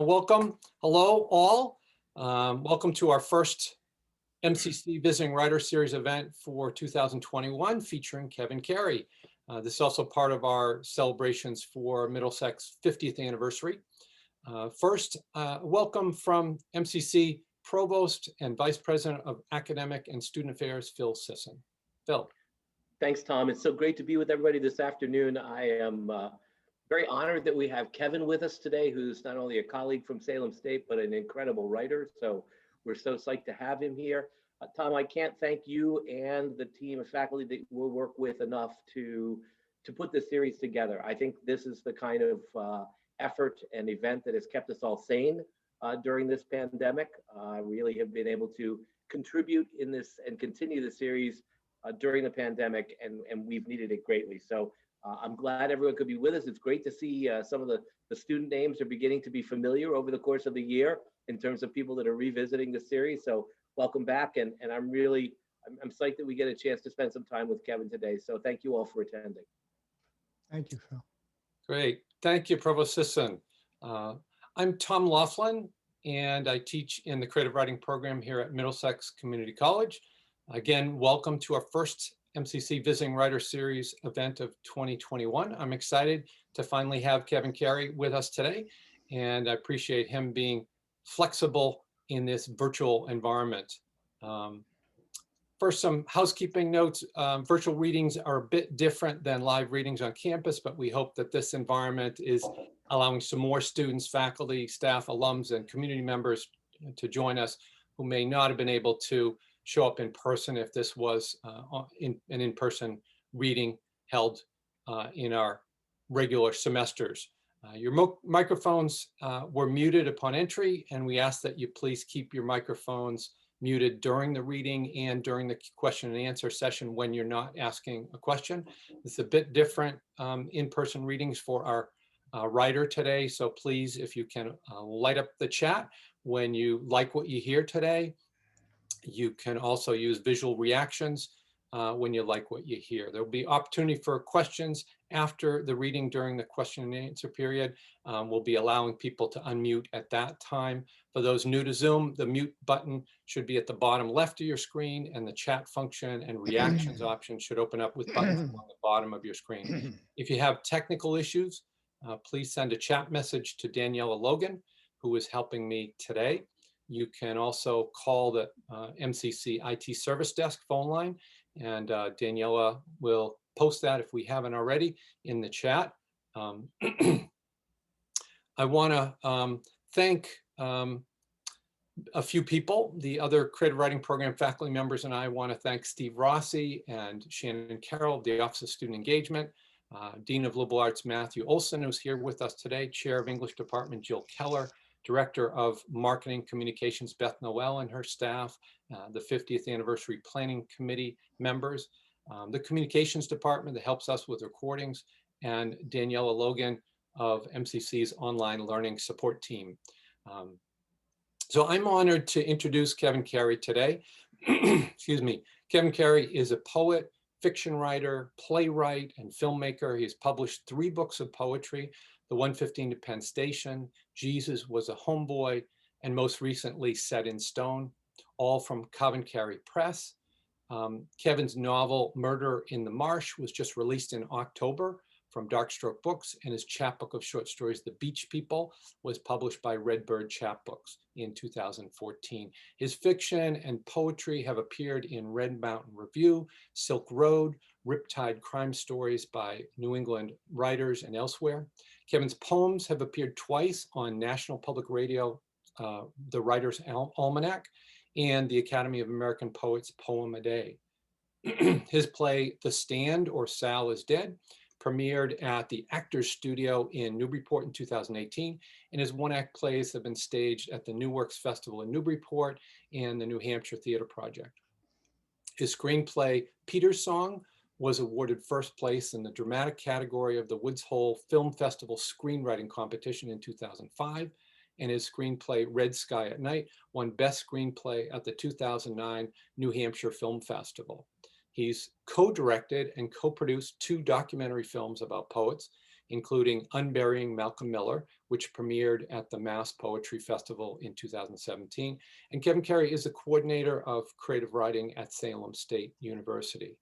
Welcome. Hello, all. Welcome to our first MCC Visiting Writer Series event for 2021 featuring Kevin Carey. This is also part of our celebrations for Middlesex 50th anniversary. First, welcome from MCC Provost and Vice President of Academic and Student Affairs, Phil Sisson. Phil. Thanks, Tom. It's so great to be with everybody this afternoon. I am very honored that we have Kevin with us today, who's not only a colleague from Salem State, but an incredible writer. So we're so psyched to have him here. Tom, I can't thank you and the team of faculty that we'll work with enough to put this series together. I think this is the kind of effort and event that has kept us all sane during this pandemic. Really have been able to contribute in this and continue the series during the pandemic, and we've needed it greatly. So I'm glad everyone could be with us. It's great to see some of the student names are beginning to be familiar over the course of the year in terms of people that are revisiting the series. So welcome back, and I'm psyched that we get a chance to spend some time with Kevin today. So thank you all for attending. Thank you, Phil. Great. Thank you, Provost Sisson. I'm Tom Laughlin, and I teach in the creative writing program here at Middlesex Community College. Again, welcome to our first MCC Visiting Writer Series event of 2021. I'm excited to finally have Kevin Carey with us today, and I appreciate him being flexible in this virtual environment. First, some housekeeping notes. Virtual readings are a bit different than live readings on campus, but we hope that this environment is allowing some more students, faculty, staff, alums, and community members to join us who may not have been able to show up in person if this was an in-person reading held in our regular semesters. Your microphones were muted upon entry, and we ask that you please keep your microphones muted during the reading and during the question and answer session when you're not asking a question. It's a bit different in-person readings for our writer today, so please, if you can light up the chat when you like what you hear today. You can also use visual reactions when you like what you hear. There'll be opportunity for questions after the reading during the question and answer period. We'll be allowing people to unmute at that time. For those new to Zoom, the mute button should be at the bottom left of your screen, and the chat function and reactions option should open up with buttons on the bottom of your screen. If you have technical issues, please send a chat message to Daniela Logan, who is helping me today. You can also call the MCC IT Service Desk phone line, and Daniela will post that if we haven't already in the chat. I want to thank a few people. The other creative writing program faculty members and I want to thank Steve Rossi and Shannon Carroll of the Office of Student Engagement, Dean of Liberal Arts Matthew Olson, who's here with us today, Chair of English Department Jill Keller, Director of Marketing Communications Beth Noel and her staff, the 50th Anniversary Planning Committee members, the Communications Department that helps us with recordings, and Daniela Logan of MCC's Online Learning Support Team. So I'm honored to introduce Kevin Carey today. Excuse me. Kevin Carey is a poet, fiction writer, playwright, and filmmaker. He's published 3 books of poetry, The 115 to Penn Station, Jesus Was a Homeboy, and most recently Set in Stone, all from Kevin Carey Press. Kevin's novel Murder in the Marsh was just released in October from Darkstroke Books, and his chapbook of short stories, The Beach People, was published by Redbird Chapbooks in 2014. His fiction and poetry have appeared in Red Mountain Review, Silk Road, Riptide Crime Stories by New England Writers, and elsewhere. Kevin's poems have appeared twice on National Public Radio, The Writer's Almanac, and the Academy of American Poets Poem a Day. His play, The Stand, or Sal is Dead, premiered at the Actors Studio in Newburyport in 2018, and his one-act plays have been staged at the New Works Festival in Newburyport and the New Hampshire Theater Project. His screenplay, Peter's Song, was awarded first place in the dramatic category of the Woods Hole Film Festival Screenwriting Competition in 2005, and his screenplay, Red Sky at Night, won Best Screenplay at the 2009 New Hampshire Film Festival. He's co-directed and co-produced 2 documentary films about poets. including Unburying Malcolm Miller, which premiered at the Mass Poetry Festival in 2017. And Kevin Carey is the coordinator of creative writing at Salem State University.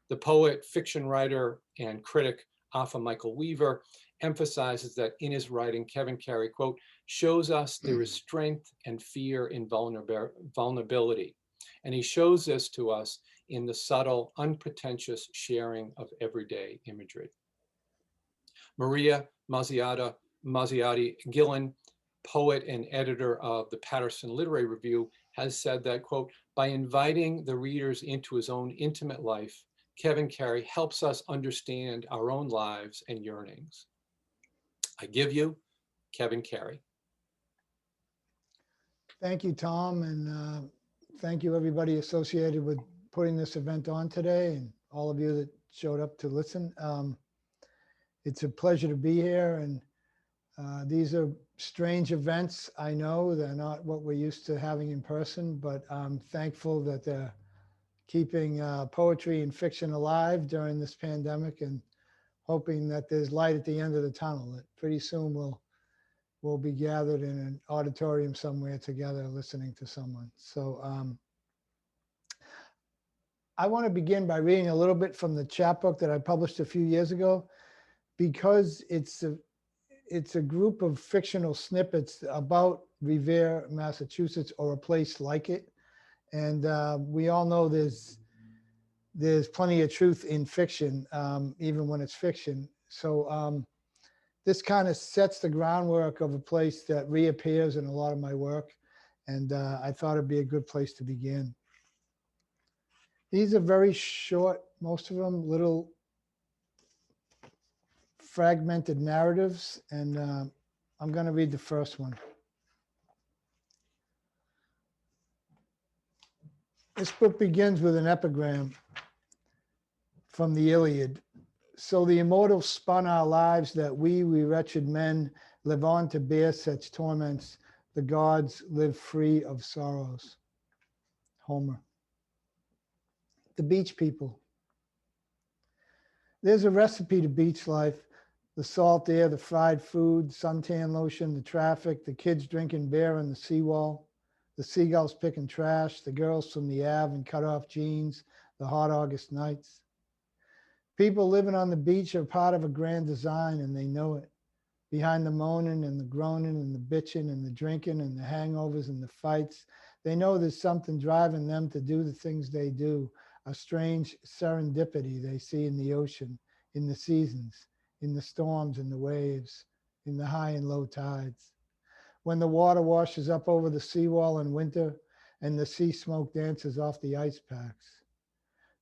The poet, fiction writer, and critic Alpha Michael Weaver emphasizes that in his writing, Kevin Carey, quote, shows us there is strength and fear in vulnerability. And he shows this to us in the subtle, unpretentious sharing of everyday imagery. Maria Mazziotti Gillen, poet and editor of the Patterson Literary Review, has said that, quote, by inviting the readers into his own intimate life, Kevin Carey helps us understand our own lives and yearnings. I give you Kevin Carey. Thank you, Tom, and thank you everybody associated with putting this event on today, and all of you that showed up to listen. It's a pleasure to be here, and these are strange events. I know they're not what we're used to having in person, but I'm thankful that they're keeping poetry and fiction alive during this pandemic, and hoping that there's light at the end of the tunnel, that pretty soon we'll be gathered in an auditorium somewhere together listening to someone. So I want to begin by reading a little bit from the chapbook that I published a few years ago, because it's a group of fictional snippets about Revere, Massachusetts, or a place like it. And we all know there's plenty of truth in fiction, even when it's fiction. So this kind of sets the groundwork of a place that reappears in a lot of my work. And I thought it'd be a good place to begin. These are very short, most of them little fragmented narratives. And I'm going to read the first one. This book begins with an epigram from the Iliad. So the immortals spun our lives that we wretched men live on to bear such torments. The gods live free of sorrows. Homer. The beach people. There's a recipe to beach life. The salt air, the fried food, suntan lotion, the traffic, the kids drinking beer on the seawall, the seagulls picking trash, the girls from the Ave in cut-off jeans, the hot August nights. People living on the beach are part of a grand design, and they know it. Behind the moaning and the groaning and the bitching and the drinking and the hangovers and the fights, they know there's something driving them to do the things they do, a strange serendipity they see in the ocean, in the seasons, in the storms and the waves, in the high and low tides. When the water washes up over the seawall in winter and the sea smoke dances off the ice packs.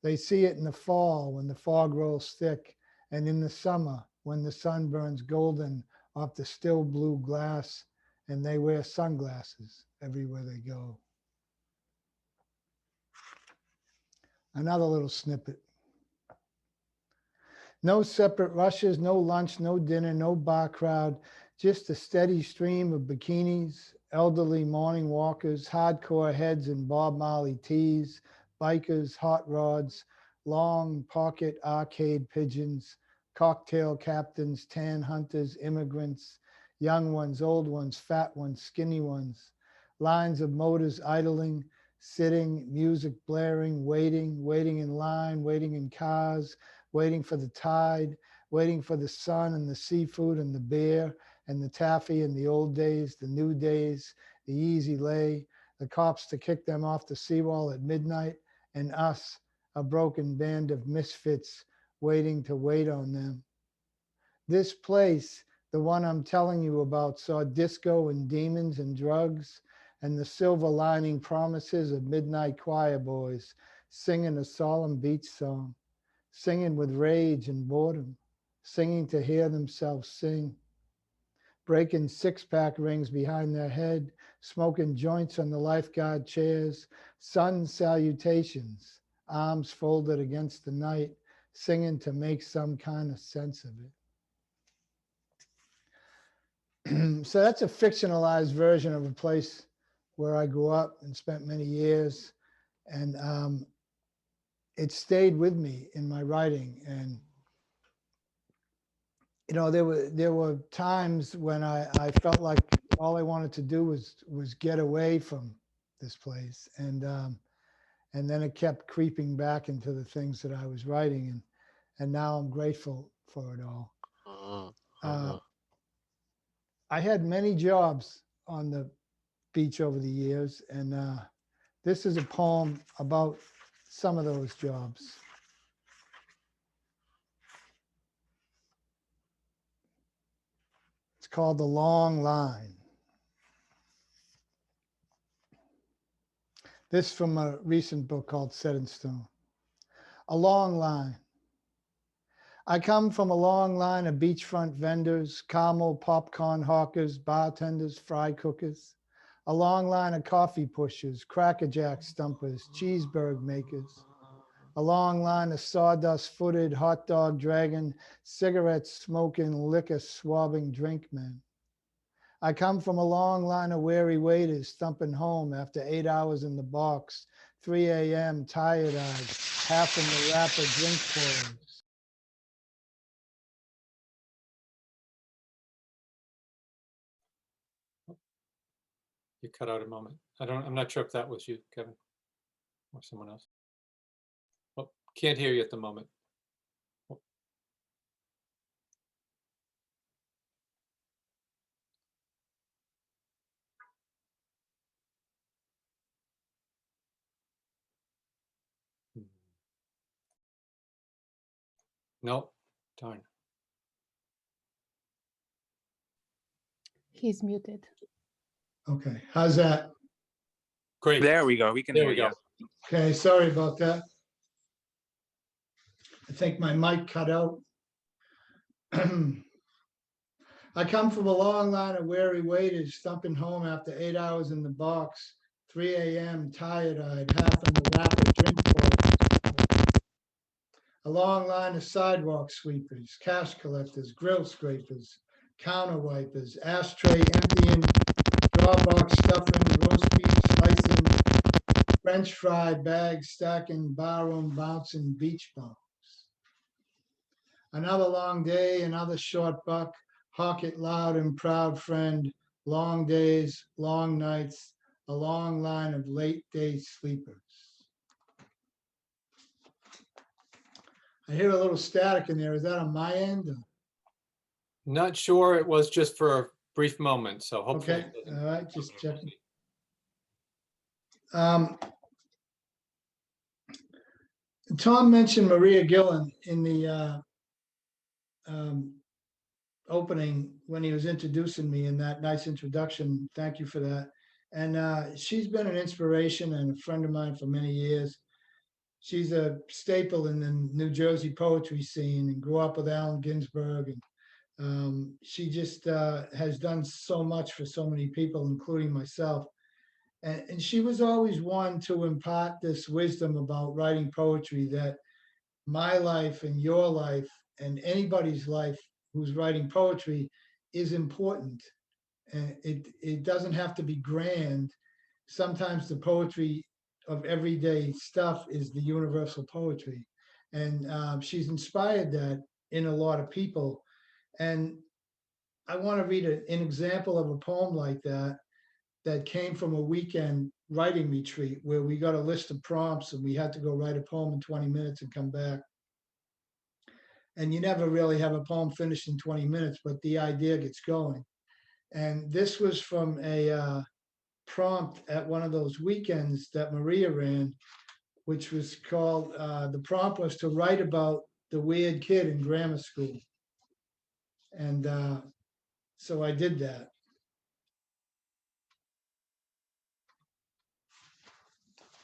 They see it in the fall when the fog rolls thick, and in the summer when the sun burns golden off the still blue glass, and they wear sunglasses everywhere they go. Another little snippet. No separate rushes, no lunch, no dinner, no bar crowd, just a steady stream of bikinis, elderly morning walkers, hardcore heads in Bob Marley tees, bikers, hot rods, long pocket arcade pigeons, cocktail captains, tan hunters, immigrants, young ones, old ones, fat ones, skinny ones, lines of motors idling, sitting, music blaring, waiting in line, waiting in cars, waiting for the tide, waiting for the sun and the seafood and the beer and the taffy and the old days, the new days, the easy lay, the cops to kick them off the seawall at midnight, and us, a broken band of misfits waiting to wait on them. This place, the one I'm telling you about, saw disco and demons and drugs and the silver lining promises of midnight choir boys singing a solemn beach song, singing with rage and boredom, singing to hear themselves sing, breaking six-pack rings behind their head, smoking joints on the lifeguard chairs, sun salutations, arms folded against the night, singing to make some kind of sense of it. So that's a fictionalized version of a place where I grew up and spent many years. And it stayed with me in my writing. And you know, there were times when I felt like all I wanted to do was get away from this place. And then it kept creeping back into the things that I was writing. And now I'm grateful for it all. I had many jobs on the beach over the years. And this is a poem about some of those jobs. It's called The Long Line. This from a recent book called Set in Stone. A long line. I come from a long line of beachfront vendors, caramel popcorn hawkers, bartenders, fry cookers. A long line of coffee pushers, Cracker Jack stumpers, cheeseburger makers. A long line of sawdust-footed hot dog dragging, cigarette smoking, liquor swabbing drink men. I come from a long line of weary waiters thumping home after 8 hours in the box, 3 a.m. tired-eyed, half in the wrapper drink pourers. You cut out a moment. I'm not sure if that was you, Kevin, or someone else. Oh, can't hear you at the moment. Oh. No, darn. He's muted. Okay, how's that? Great. There we go. We can There hear we go. you. Okay, sorry about that. I think my mic cut out. I come from a long line of weary waiters thumping home after 8 hours in the box, 3 a.m. tired-eyed, half in the wrapper drink pourers. A long line of sidewalk sweepers, cash collectors, grill scrapers, counter wipers, ashtray emptying, drawbox stuffing, roast beef slicing, French fry bags stacking, barroom bouncing, beach bums. Another long day, another short buck, hawk it loud and proud, friend. Long days, long nights, a long line of late day sleepers. I hear a little static in there. Is that on my end? Not sure. It was just for a brief moment, so hopefully. Okay, it doesn't- all right, just checking. Tom mentioned Maria Gillen in the opening when he was introducing me in that nice introduction. Thank you for that. And she's been an inspiration and a friend of mine for many years. She's a staple in the New Jersey poetry scene and grew up with Allen Ginsberg. And she just has done so much for so many people, including myself. And she was always one to impart this wisdom about writing poetry, that my life and your life and anybody's life who's writing poetry is important. And it doesn't have to be grand. Sometimes the poetry of everyday stuff is the universal poetry. And she's inspired that in a lot of people. And I want to read an example of a poem like that came from a weekend writing retreat where we got a list of prompts and we had to go write a poem in 20 minutes and come back. And you never really have a poem finished in 20 minutes, but the idea gets going. And this was from a prompt at one of those weekends that Maria ran, which was called, the prompt was to write about the weird kid in grammar school. And so I did that.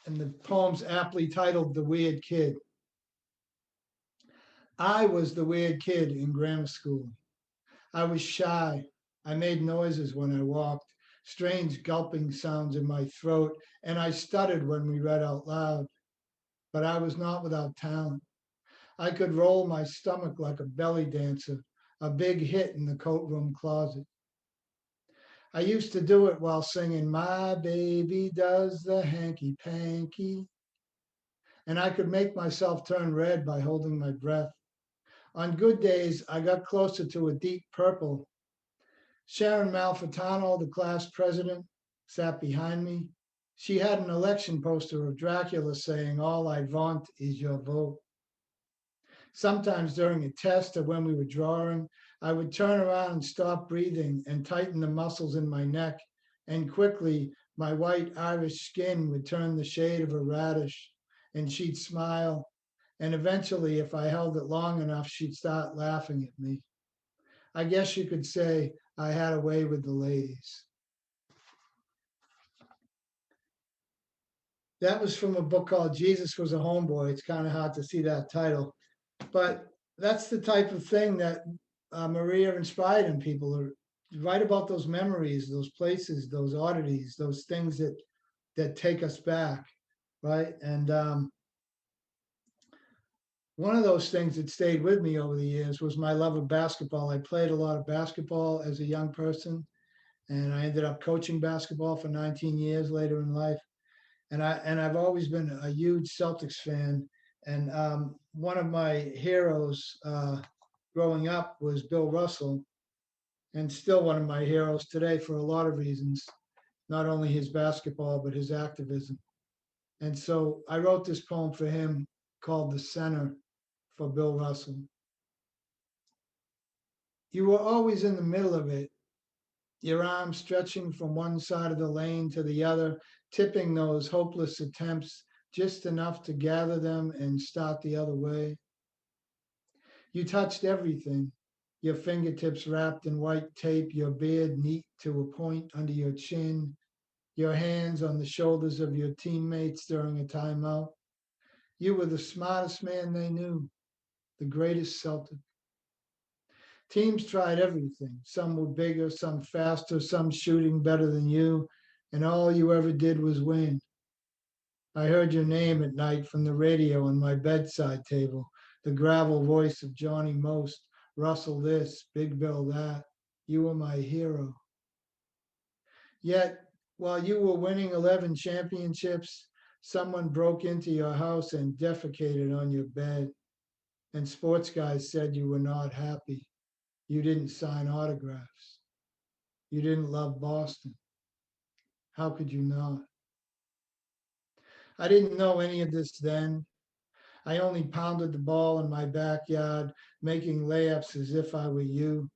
And the poem's aptly titled The Weird Kid. I was the weird kid in grammar school. I was shy. I made noises when I walked, strange gulping sounds in my throat, and I stuttered when we read out loud. But I was not without talent. I could roll my stomach like a belly dancer, a big hit in the coat room closet. I used to do it while singing, "My baby does the hanky panky." And I could make myself turn red by holding my breath. On good days, I got closer to a deep purple. Sharon Malfitano, the class president, sat behind me. She had an election poster of Dracula saying, "All I want is your vote." Sometimes during a test or when we were drawing, I would turn around and stop breathing and tighten the muscles in my neck, and quickly my white Irish skin would turn the shade of a radish, and she'd smile, and eventually, if I held it long enough, she'd start laughing at me. I guess you could say I had a way with the ladies. That was from a book called Jesus Was a Homeboy. It's kind of hard to see that title, but that's the type of thing that Maria inspired in people. Or write about those memories, those places, those oddities, those things that take us back, right? And one of those things that stayed with me over the years was my love of basketball. I played a lot of basketball as a young person, and I ended up coaching basketball for 19 years later in life. And I've always been a huge Celtics fan. And one of my heroes growing up was Bill Russell, and still one of my heroes today for a lot of reasons, not only his basketball, but his activism. And so I wrote this poem for him called The Center for Bill Russell. You were always in the middle of it, your arms stretching from one side of the lane to the other, tipping those hopeless attempts just enough to gather them and start the other way. You touched everything, your fingertips wrapped in white tape, your beard neat to a point under your chin, your hands on the shoulders of your teammates during a timeout. You were the smartest man they knew, the greatest Celtic. Teams tried everything. Some were bigger, some faster, some shooting better than you, and all you ever did was win. I heard your name at night from the radio on my bedside table, the gravel voice of Johnny Most, Russell this, Big Bill that. You were my hero. Yet, while you were winning 11 championships, someone broke into your house and defecated on your bed. And sports guys said you were not happy. You didn't sign autographs. You didn't love Boston. How could you not? I didn't know any of this then. I only pounded the ball in my backyard, making layups as if I were you,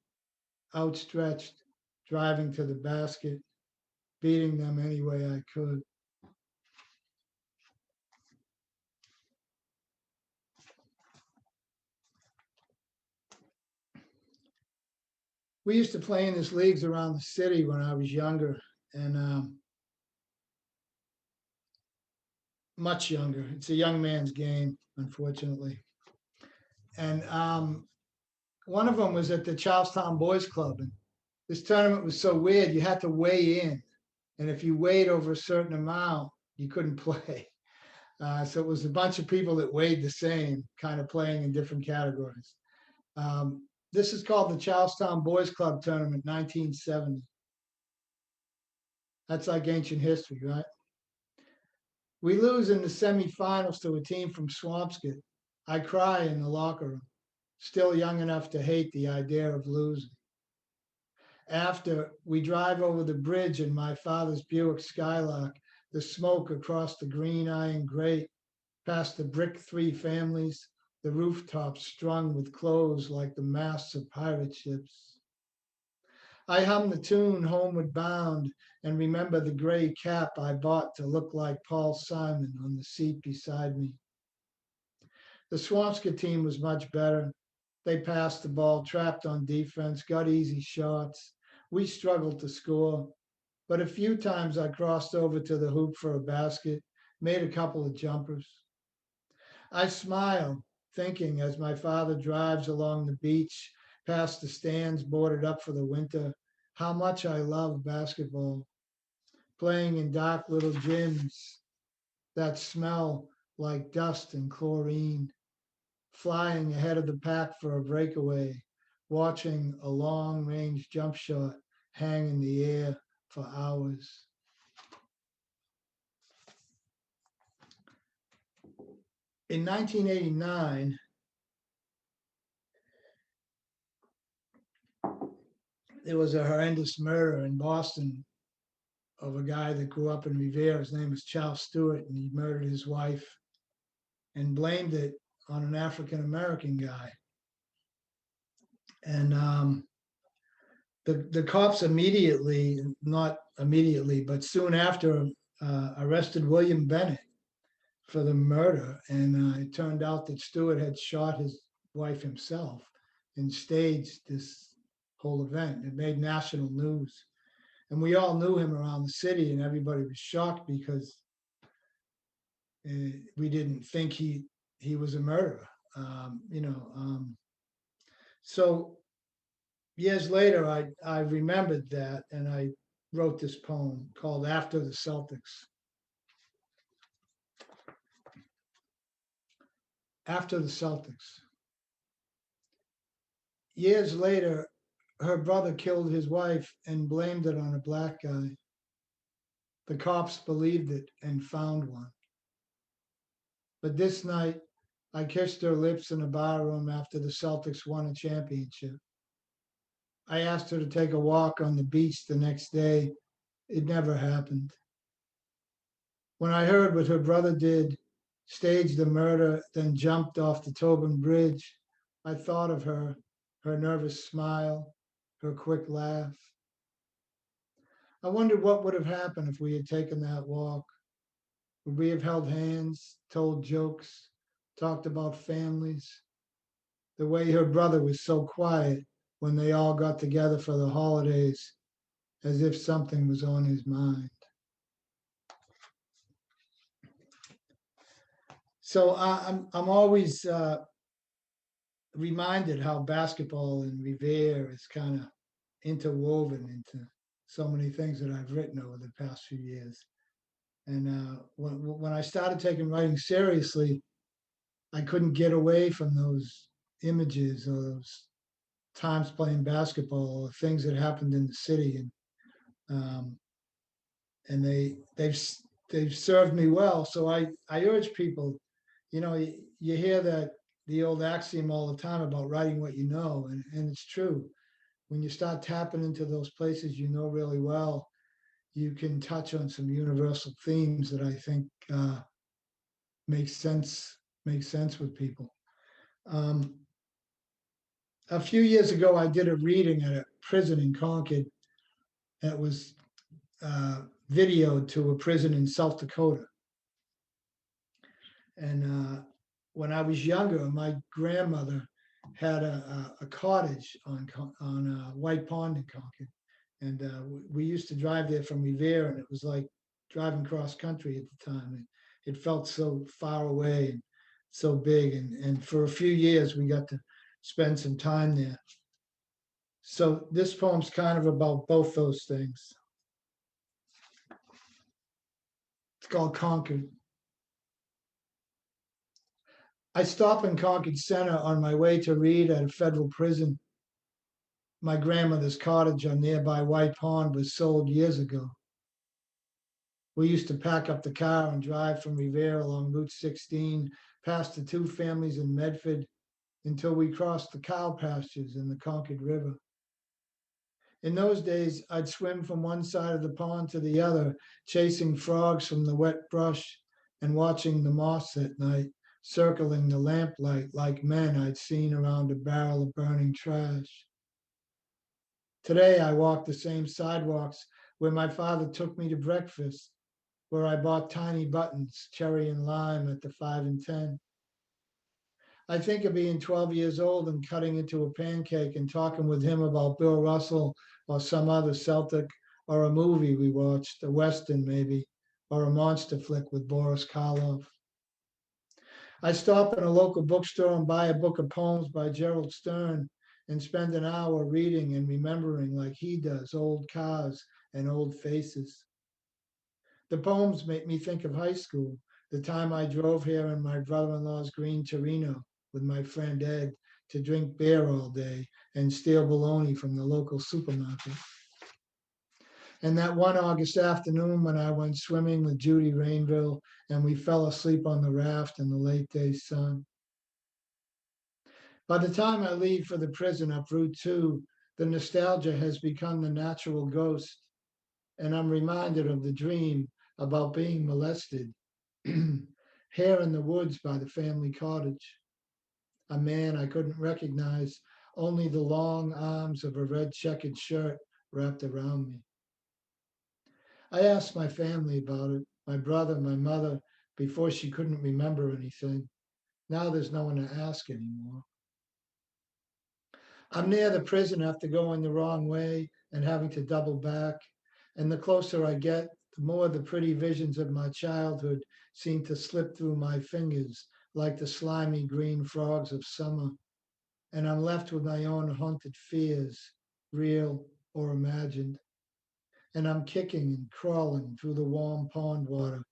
outstretched, driving to the basket, beating them any way I could. We used to play in these leagues around the city when I was younger, and much younger. It's a young man's game, unfortunately. And one of them was at the Charlestown Boys Club. And this tournament was so weird, you had to weigh in. And if you weighed over a certain amount, you couldn't play. So it was a bunch of people that weighed the same, kind of playing in different categories. This is called the Charlestown Boys Club Tournament, 1970. That's like ancient history, right? We lose in the semifinals to a team from Swampscott. I cry in the locker room, still young enough to hate the idea of losing. After, we drive over the bridge in my father's Buick Skylark, the smoke across the green iron grate, past the brick three families, the rooftops strung with clothes like the masts of pirate ships. I hum the tune Homeward Bound and remember the gray cap I bought to look like Paul Simon on the seat beside me. The Swampscott team was much better. They passed the ball, trapped on defense, got easy shots. We struggled to score, but a few times I crossed over to the hoop for a basket, made a couple of jumpers. I smile, thinking as my father drives along the beach, past the stands boarded up for the winter, how much I love basketball, playing in dark little gyms that smell like dust and chlorine, flying ahead of the pack for a breakaway, watching a long range jump shot hang in the air for hours. In 1989, there was a horrendous murder in Boston of a guy that grew up in Revere. His name was Charles Stewart, and he murdered his wife and blamed it on an African American guy. And the cops immediately, not immediately, but soon after, arrested William Bennett for the murder. And it turned out that Stewart had shot his wife himself and staged this whole event. It made national news. And we all knew him around the city, and everybody was shocked because we didn't think he was a murderer. So years later, I remembered that, and I wrote this poem called After the Celtics. After the Celtics. Years later, her brother killed his wife and blamed it on a black guy. The cops believed it and found one. But this night, I kissed her lips in a bar room after the Celtics won a championship. I asked her to take a walk on the beach the next day. It never happened. When I heard what her brother did, staged the murder, then jumped off the Tobin Bridge, I thought of her nervous smile, her quick laugh. I wondered what would have happened if we had taken that walk. Would we have held hands, told jokes, talked about families? The way her brother was so quiet when they all got together for the holidays, as if something was on his mind. So I'm always reminded how basketball in Revere is kind of interwoven into so many things that I've written over the past few years. And when I started taking writing seriously, I couldn't get away from those images or those times playing basketball, or things that happened in the city, and they've served me well. So I urge people, you hear that the old axiom all the time about writing what you know, and it's true. When you start tapping into those places you know really well, you can touch on some universal themes that I think make sense with people. A few years ago, I did a reading at a prison in Concord that was videoed to a prison in South Dakota. And when I was younger, my grandmother had a cottage on White Pond in Concord. And we used to drive there from Revere, and it was like driving cross country at the time. It felt so far away and so big. And for a few years, we got to spend some time there. So this poem's kind of about both those things. It's called Concord. I stop in Concord Center on my way to read at a federal prison. My grandmother's cottage on nearby White Pond was sold years ago. We used to pack up the car and drive from Revere along Route 16, past the two families in Medford, until we crossed the cow pastures in the Concord River. In those days, I'd swim from one side of the pond to the other, chasing frogs from the wet brush and watching the moths at night, circling the lamplight like men I'd seen around a barrel of burning trash. Today, I walk the same sidewalks where my father took me to breakfast, where I bought tiny buttons, cherry and lime at the 5 and 10. I think of being 12 years old and cutting into a pancake and talking with him about Bill Russell or some other Celtic, or a movie we watched, a Western maybe, or a monster flick with Boris Karloff. I stop in a local bookstore and buy a book of poems by Gerald Stern and spend an hour reading and remembering like he does old cars and old faces. The poems make me think of high school, the time I drove here in my brother-in-law's green Torino with my friend Ed to drink beer all day and steal bologna from the local supermarket. And that one August afternoon when I went swimming with Judy Rainville and we fell asleep on the raft in the late day sun. By the time I leave for the prison up Route 2, The nostalgia has become the natural ghost, and I'm reminded of the dream about being molested here in the woods by the family cottage. A man I couldn't recognize, only the long arms of a red checkered shirt wrapped around me. I asked my family about it, my brother, my mother, before she couldn't remember anything. Now there's no one to ask anymore. I'm near the prison after going the wrong way and having to double back. And the closer I get, the more the pretty visions of my childhood seem to slip through my fingers like the slimy green frogs of summer. And I'm left with my own haunted fears, real or imagined. And I'm kicking and crawling through the warm pond water,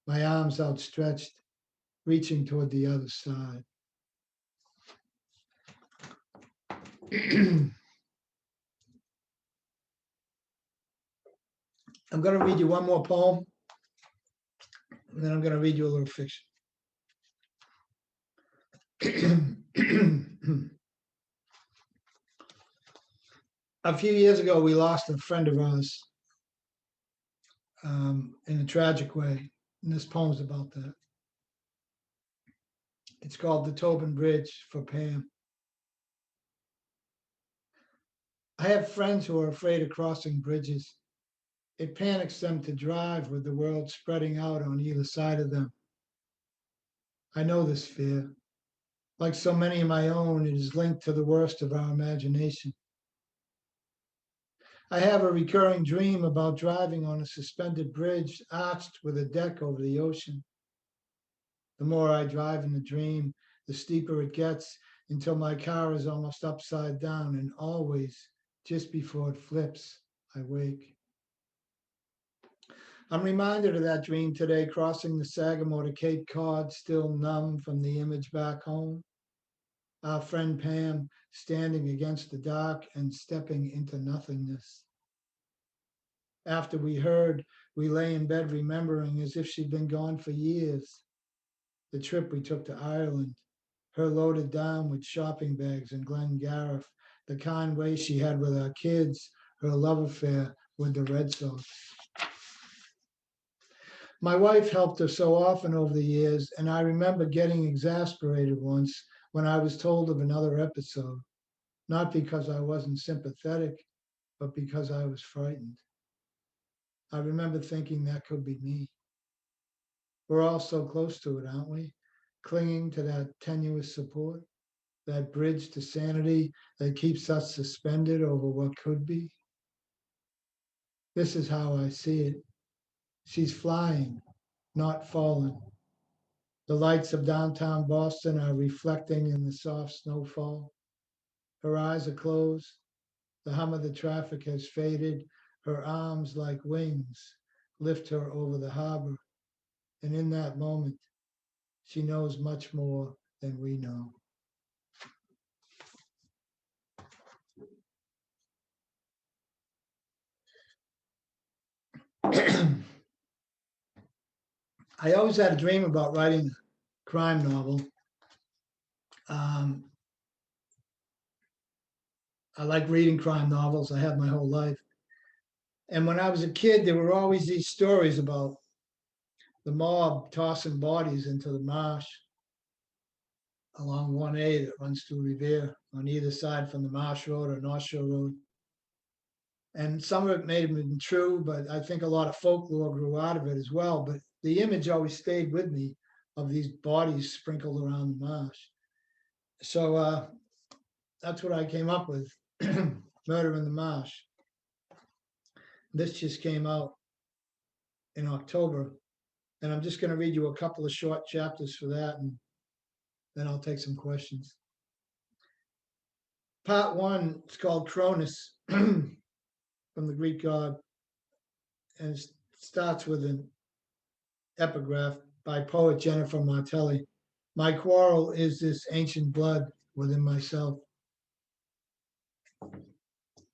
my arms outstretched, reaching toward the other side. I'm going to read you one more poem, and then I'm going to read you a little fiction. A few years ago, we lost a friend of ours in a tragic way, and this poem's about that. It's called The Tobin Bridge for Pam. I have friends who are afraid of crossing bridges. It panics them to drive with the world spreading out on either side of them. I know this fear. Like so many of my own, it is linked to the worst of our imagination. I have a recurring dream about driving on a suspended bridge arched with a deck over the ocean. The more I drive in the dream, the steeper it gets until my car is almost upside down, and always, just before it flips, I wake. I'm reminded of that dream today, crossing the Sagamore to Cape Cod, still numb from the image back home. Our friend Pam standing against the dock and stepping into nothingness. After we heard, we lay in bed remembering as if she'd been gone for years. The trip we took to Ireland, her loaded down with shopping bags in Glengarriff, the kind way she had with our kids, her love affair with the Red Sox. My wife helped her so often over the years, and I remember getting exasperated once when I was told of another episode, not because I wasn't sympathetic, but because I was frightened. I remember thinking that could be me. We're all so close to it, aren't we? Clinging to that tenuous support, that bridge to sanity that keeps us suspended over what could be. This is how I see it. She's flying, not falling. The lights of downtown Boston are reflecting in the soft snowfall. Her eyes are closed. The hum of the traffic has faded. Her arms, like wings, lift her over the harbor. And in that moment, she knows much more than we know. I always had a dream about writing a crime novel. I like reading crime novels. I have my whole life. And when I was a kid, there were always these stories about the mob tossing bodies into the marsh along 1A that runs through Revere on either side from the Marsh Road or North Shore Road. And some of it may have been true, but I think a lot of folklore grew out of it as well. But the image always stayed with me of these bodies sprinkled around the marsh. So that's what I came up with, Murder in the Marsh. This just came out in October, and I'm just going to read you a couple of short chapters for that, and then I'll take some questions. Part one, it's called Cronus, from the Greek god, and it starts with an epigraph by poet Jennifer Martelli. My quarrel is this ancient blood within myself.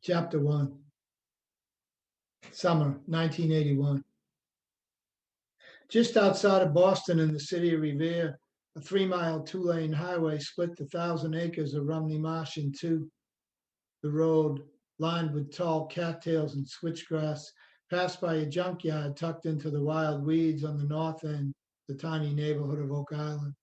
Chapter 1. Summer 1981. Just outside of Boston in the city of Revere, a 3-mile, 2-lane highway split the 1,000 acres of Rumney Marsh in two. The road, lined with tall cattails and switchgrass, passed by a junkyard tucked into the wild weeds on the north end, the tiny neighborhood of Oak Island.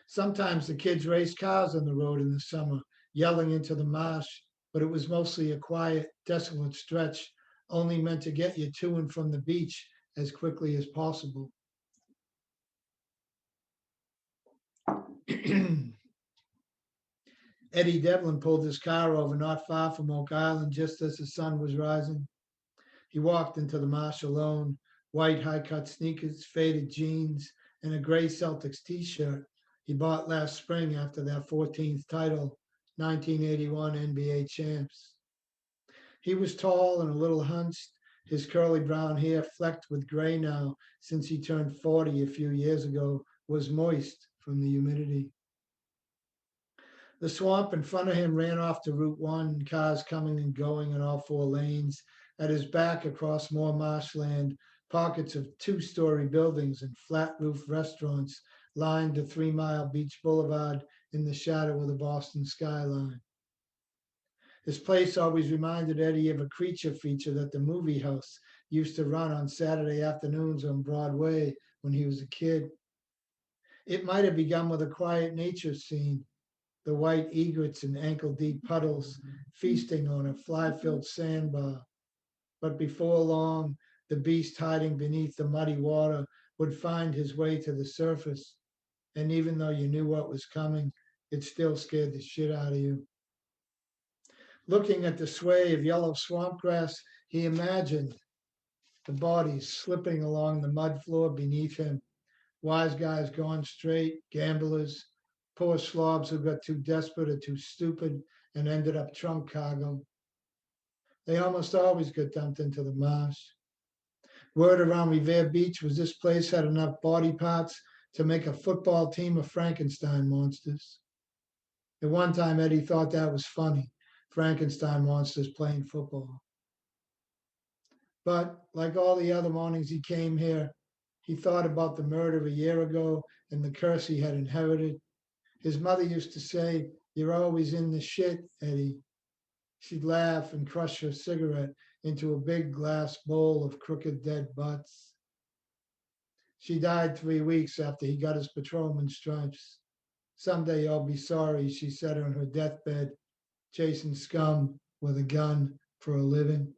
Sometimes the kids raced cars on the road in the summer, yelling into the marsh, but it was mostly a quiet, desolate stretch, only meant to get you to and from the beach as quickly as possible. Eddie Devlin pulled his car over not far from Oak Island just as the sun was rising. He walked into the marsh alone, white high-cut sneakers, faded jeans, and a gray Celtics t-shirt he bought last spring after their 14th title, 1981 NBA champs. He was tall and a little hunched, his curly brown hair flecked with gray now since he turned 40 a few years ago, was moist from the humidity. The swamp in front of him ran off to Route 1, cars coming and going in all four lanes. At his back, across more marshland, pockets of two-story buildings and flat-roof restaurants lined the 3-mile beach boulevard in the shadow of the Boston skyline. This place always reminded Eddie of a creature feature that the movie house used to run on Saturday afternoons on Broadway when he was a kid. It might have begun with a quiet nature scene, the white egrets in ankle-deep puddles feasting on a fly-filled sandbar. But before long, the beast hiding beneath the muddy water would find his way to the surface. And even though you knew what was coming, it still scared the shit out of you. Looking at the sway of yellow swamp grass, he imagined the bodies slipping along the mud floor beneath him. Wise guys gone straight, gamblers, poor slobs who got too desperate or too stupid and ended up trunk cargo. They almost always got dumped into the marsh. Word around Revere Beach was this place had enough body parts to make a football team of Frankenstein monsters. At one time, Eddie thought that was funny, Frankenstein monsters playing football. But like all the other mornings he came here, he thought about the murder a year ago and the curse he had inherited. His mother used to say, "You're always in the shit, Eddie." She'd laugh and crush her cigarette into a big glass bowl of crooked dead butts. She died 3 weeks after he got his patrolman's stripes. "Someday you'll be sorry," she said on her deathbed, chasing scum with a gun for a living.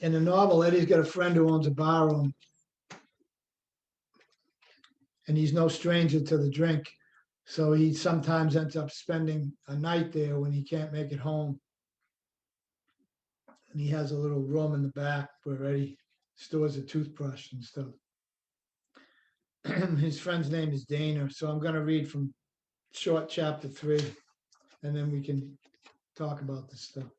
In the novel, Eddie's got a friend who owns a bar room, and he's no stranger to the drink. So he sometimes ends up spending a night there when he can't make it home. And he has a little room in the back where Eddie stores a toothbrush and stuff. His friend's name is Dana. So I'm going to read from short chapter 3, and then we can talk about this stuff.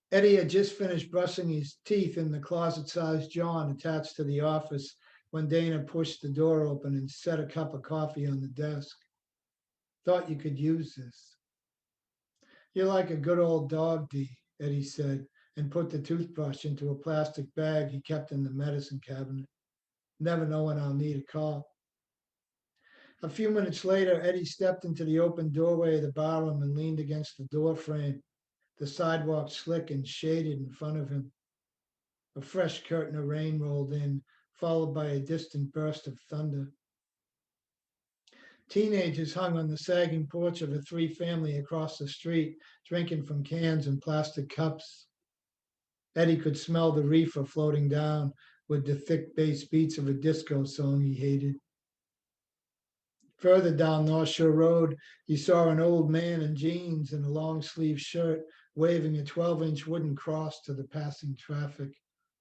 Eddie had just finished brushing his teeth in the closet-sized John attached to the office when Dana pushed the door open and set a cup of coffee on the desk. "Thought you could use this." "You're like a good old dog, Dee," Eddie said, and put the toothbrush into a plastic bag he kept in the medicine cabinet. "Never know when I'll need a cop." A few minutes later, Eddie stepped into the open doorway of the barroom and leaned against the door frame, the sidewalk slick and shaded in front of him. A fresh curtain of rain rolled in, followed by a distant burst of thunder. Teenagers hung on the sagging porch of a 3-family across the street, drinking from cans and plastic cups. Eddie could smell the reefer floating down with the thick bass beats of a disco song he hated. Further down North Shore Road, he saw an old man in jeans and a long-sleeved shirt waving a 12-inch wooden cross to the passing traffic.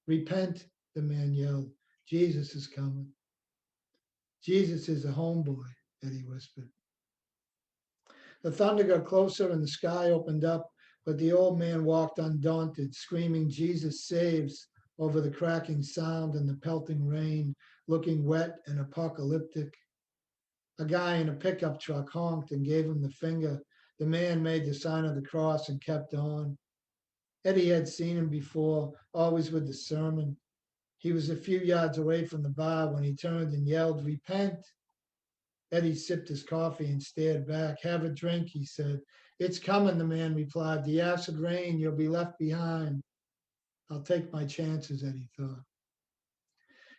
"Repent," the man yelled. "Jesus is coming." "Jesus is a homeboy," Eddie whispered. The thunder got closer and the sky opened up, but the old man walked undaunted, screaming "Jesus saves" over the cracking sound and the pelting rain, looking wet and apocalyptic. A guy in a pickup truck honked and gave him the finger. The man made the sign of the cross and kept on. Eddie had seen him before, always with the sermon. He was a few yards away from the bar when he turned and yelled, "Repent." Eddie sipped his coffee and stared back. "Have a drink," he said. "It's coming," the man replied. "The acid rain, you'll be left behind." "I'll take my chances," Eddie thought.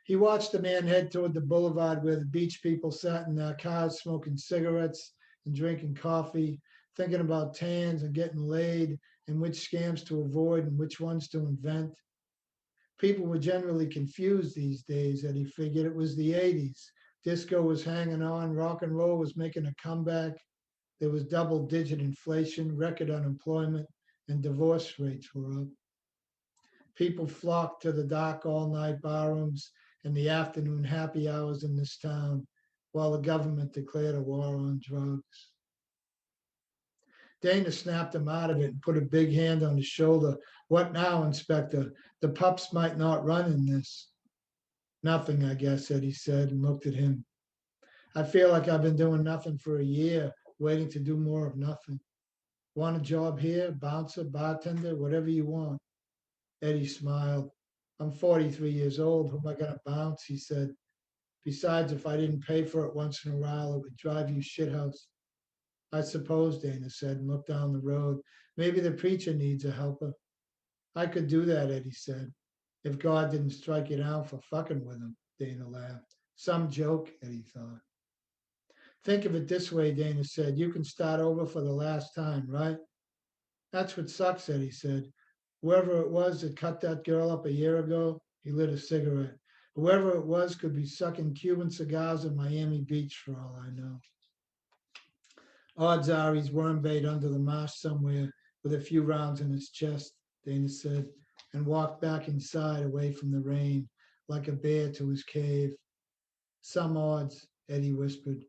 He watched the man head toward the boulevard where the beach people sat in their cars smoking cigarettes and drinking coffee, thinking about tans and getting laid and which scams to avoid and which ones to invent. People were generally confused these days, Eddie figured. It was the 80s. Disco was hanging on, rock and roll was making a comeback. There was double-digit inflation, record unemployment, and divorce rates were up. People flocked to the dark all-night barrooms and the afternoon happy hours in this town while the government declared a war on drugs. Dana snapped him out of it and put a big hand on his shoulder. "What now, Inspector? The pups might not run in this." "Nothing, I guess," Eddie said and looked at him. "I feel like I've been doing nothing for a year, waiting to do more of nothing. Want a job here, bouncer, bartender, whatever you want." Eddie smiled. "I'm 43 years old. Who am I going to bounce?" he said. "Besides, if I didn't pay for it once in a while, it would drive you shithouse." "I suppose," Dana said and looked down the road. "Maybe the preacher needs a helper." "I could do that," Eddie said. "If God didn't strike you down for fucking with him," Dana laughed. Some joke, Eddie thought. "Think of it this way," Dana said. "You can start over for the last time, right?" "That's what sucks," Eddie said. "Whoever it was that cut that girl up a year ago," he lit a cigarette. "Whoever it was could be sucking Cuban cigars in Miami Beach for all I know. Odds are he's worm bait under the marsh somewhere with a few rounds in his chest," Dana said, and walked back inside away from the rain like a bear to his cave. "Some odds," Eddie whispered,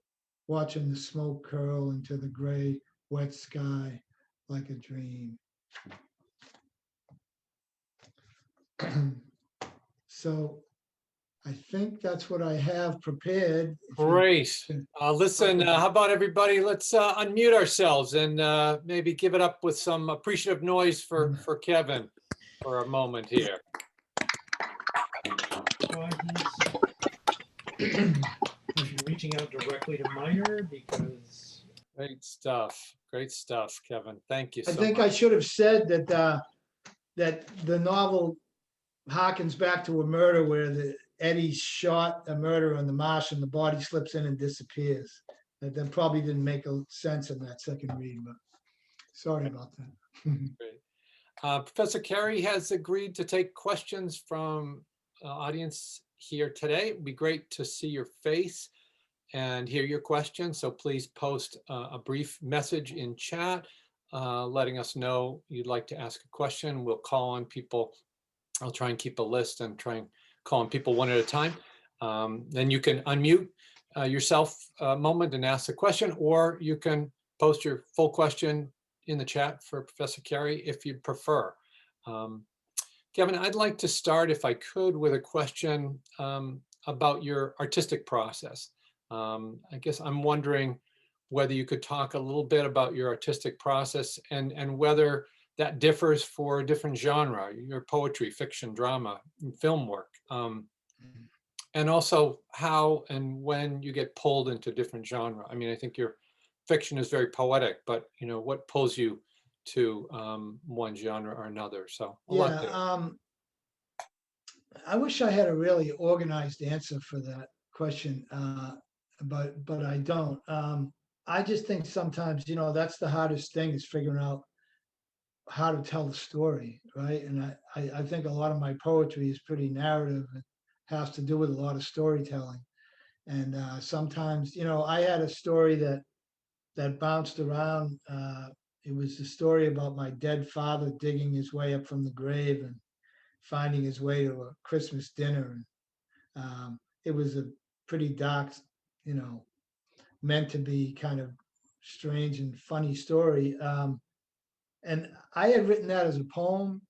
watching the smoke curl into the gray, wet sky like a dream. So I think that's what I have prepared. If you Great. can- Listen, how about everybody? Let's unmute ourselves and maybe give it up with some appreciative noise for Kevin for a moment here. He's reaching out directly to Minor because Great stuff. Great stuff, Kevin. Thank you I so think much. I should have said that that the novel harkens back to a murder where Eddie shot a murderer in the marsh and the body slips in and disappears. That probably didn't make sense in that second read, but sorry about that. Great. Professor Carey has agreed to take questions from audience here today. It'd be great to see your face and hear your questions. So please post a brief message in chat letting us know you'd like to ask a question. We'll call on people. I'll try and keep a list and try and call on people one at a time. Then you can unmute yourself a moment and ask the question, or you can post your full question in the chat for Professor Carey if you prefer. Kevin, I'd like to start, if I could, with a question about your artistic process. I guess I'm wondering whether you could talk a little bit about your artistic process and whether that differs for a different genre, your poetry, fiction, drama, and film work. And also how and when you get pulled into different genre. I mean, I think your fiction is very poetic, but what pulls you to one genre or another? So a lot there. I wish I had a really organized answer for that question, but I don't. I just think sometimes, that's the hardest thing is figuring out how to tell the story, right? And I think a lot of my poetry is pretty narrative. It has to do with a lot of storytelling. And sometimes, I had a story that bounced around. It was the story about my dead father digging his way up from the grave and finding his way to a Christmas dinner. And it was a pretty dark, meant to be kind of strange and funny story. And I had written that as a poem,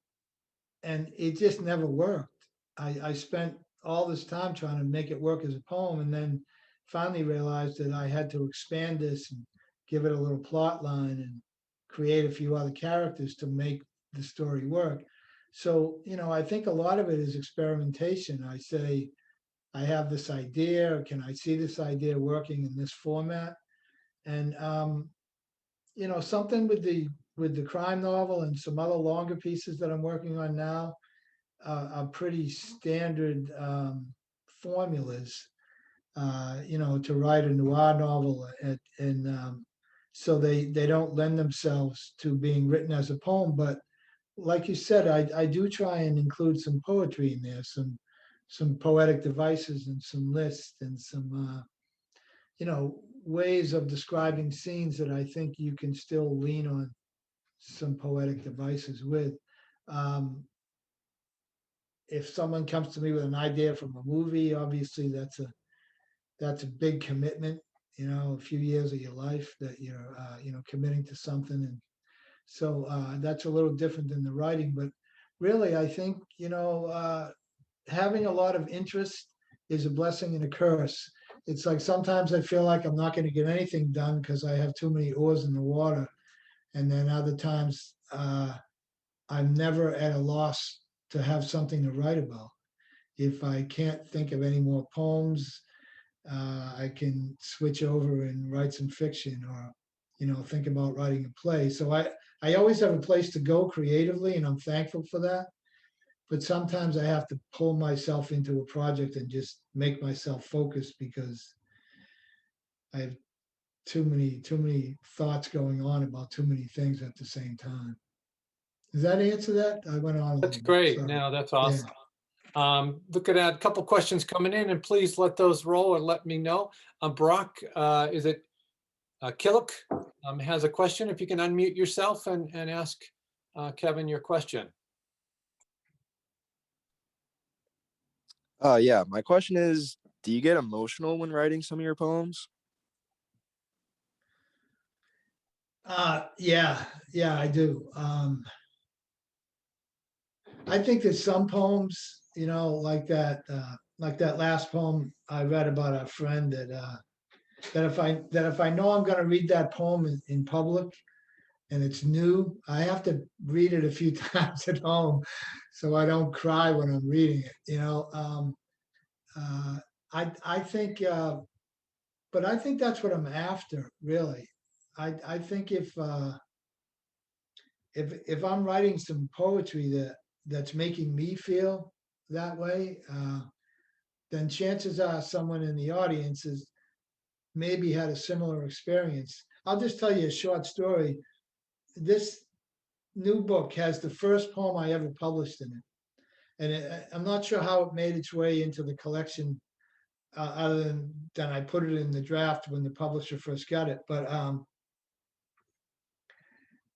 and it just never worked. I spent all this time trying to make it work as a poem, and then finally realized that I had to expand this and give it a little plot line and create a few other characters to make the story work. So, I think a lot of it is experimentation. I say, I have this idea, can I see this idea working in this format? And, something with the crime novel and some other longer pieces that I'm working on now are pretty standard formulas, to write a noir novel, and so they don't lend themselves to being written as a poem. But like you said, I do try and include some poetry in there, some poetic devices and some lists and some ways of describing scenes that I think you can still lean on some poetic devices with. Um, if someone comes to me with an idea from a movie, obviously that's a big commitment. A few years of your life that you're committing to something, and so that's a little different than the writing. But really, I think having a lot of interest is a blessing and a curse. It's like sometimes I feel like I'm not going to get anything done because I have too many oars in the water, and then other times I'm never at a loss to have something to write about. If I can't think of any more poems, I can switch over and write some fiction, or think about writing a play. So I always have a place to go creatively, and I'm thankful for that. But sometimes I have to pull myself into a project and just make myself focus because I have too many thoughts going on about too many things at the same time. Does that answer that? I went on a That's little bit. great. Sorry. No, that's Yeah. awesome. Looking at a couple questions coming in, and please let those roll or let me know. Brock, is it Killick has a question? If you can unmute yourself and ask Kevin your question. Yeah, my question is, do you get emotional when writing some of your poems? Yeah, I do. I think that some poems, like that last poem I read about a friend that if I know I'm going to read that poem in public and it's new, I have to read it a few times at home so I don't cry when I'm reading it. I think, but I think that's what I'm after, really. I think if I'm writing some poetry that's making me feel that way, then chances are someone in the audience has maybe had a similar experience. I'll just tell you a short story. This new book has the first poem I ever published in it, and I'm not sure how it made its way into the collection, other than I put it in the draft when the publisher first got it. But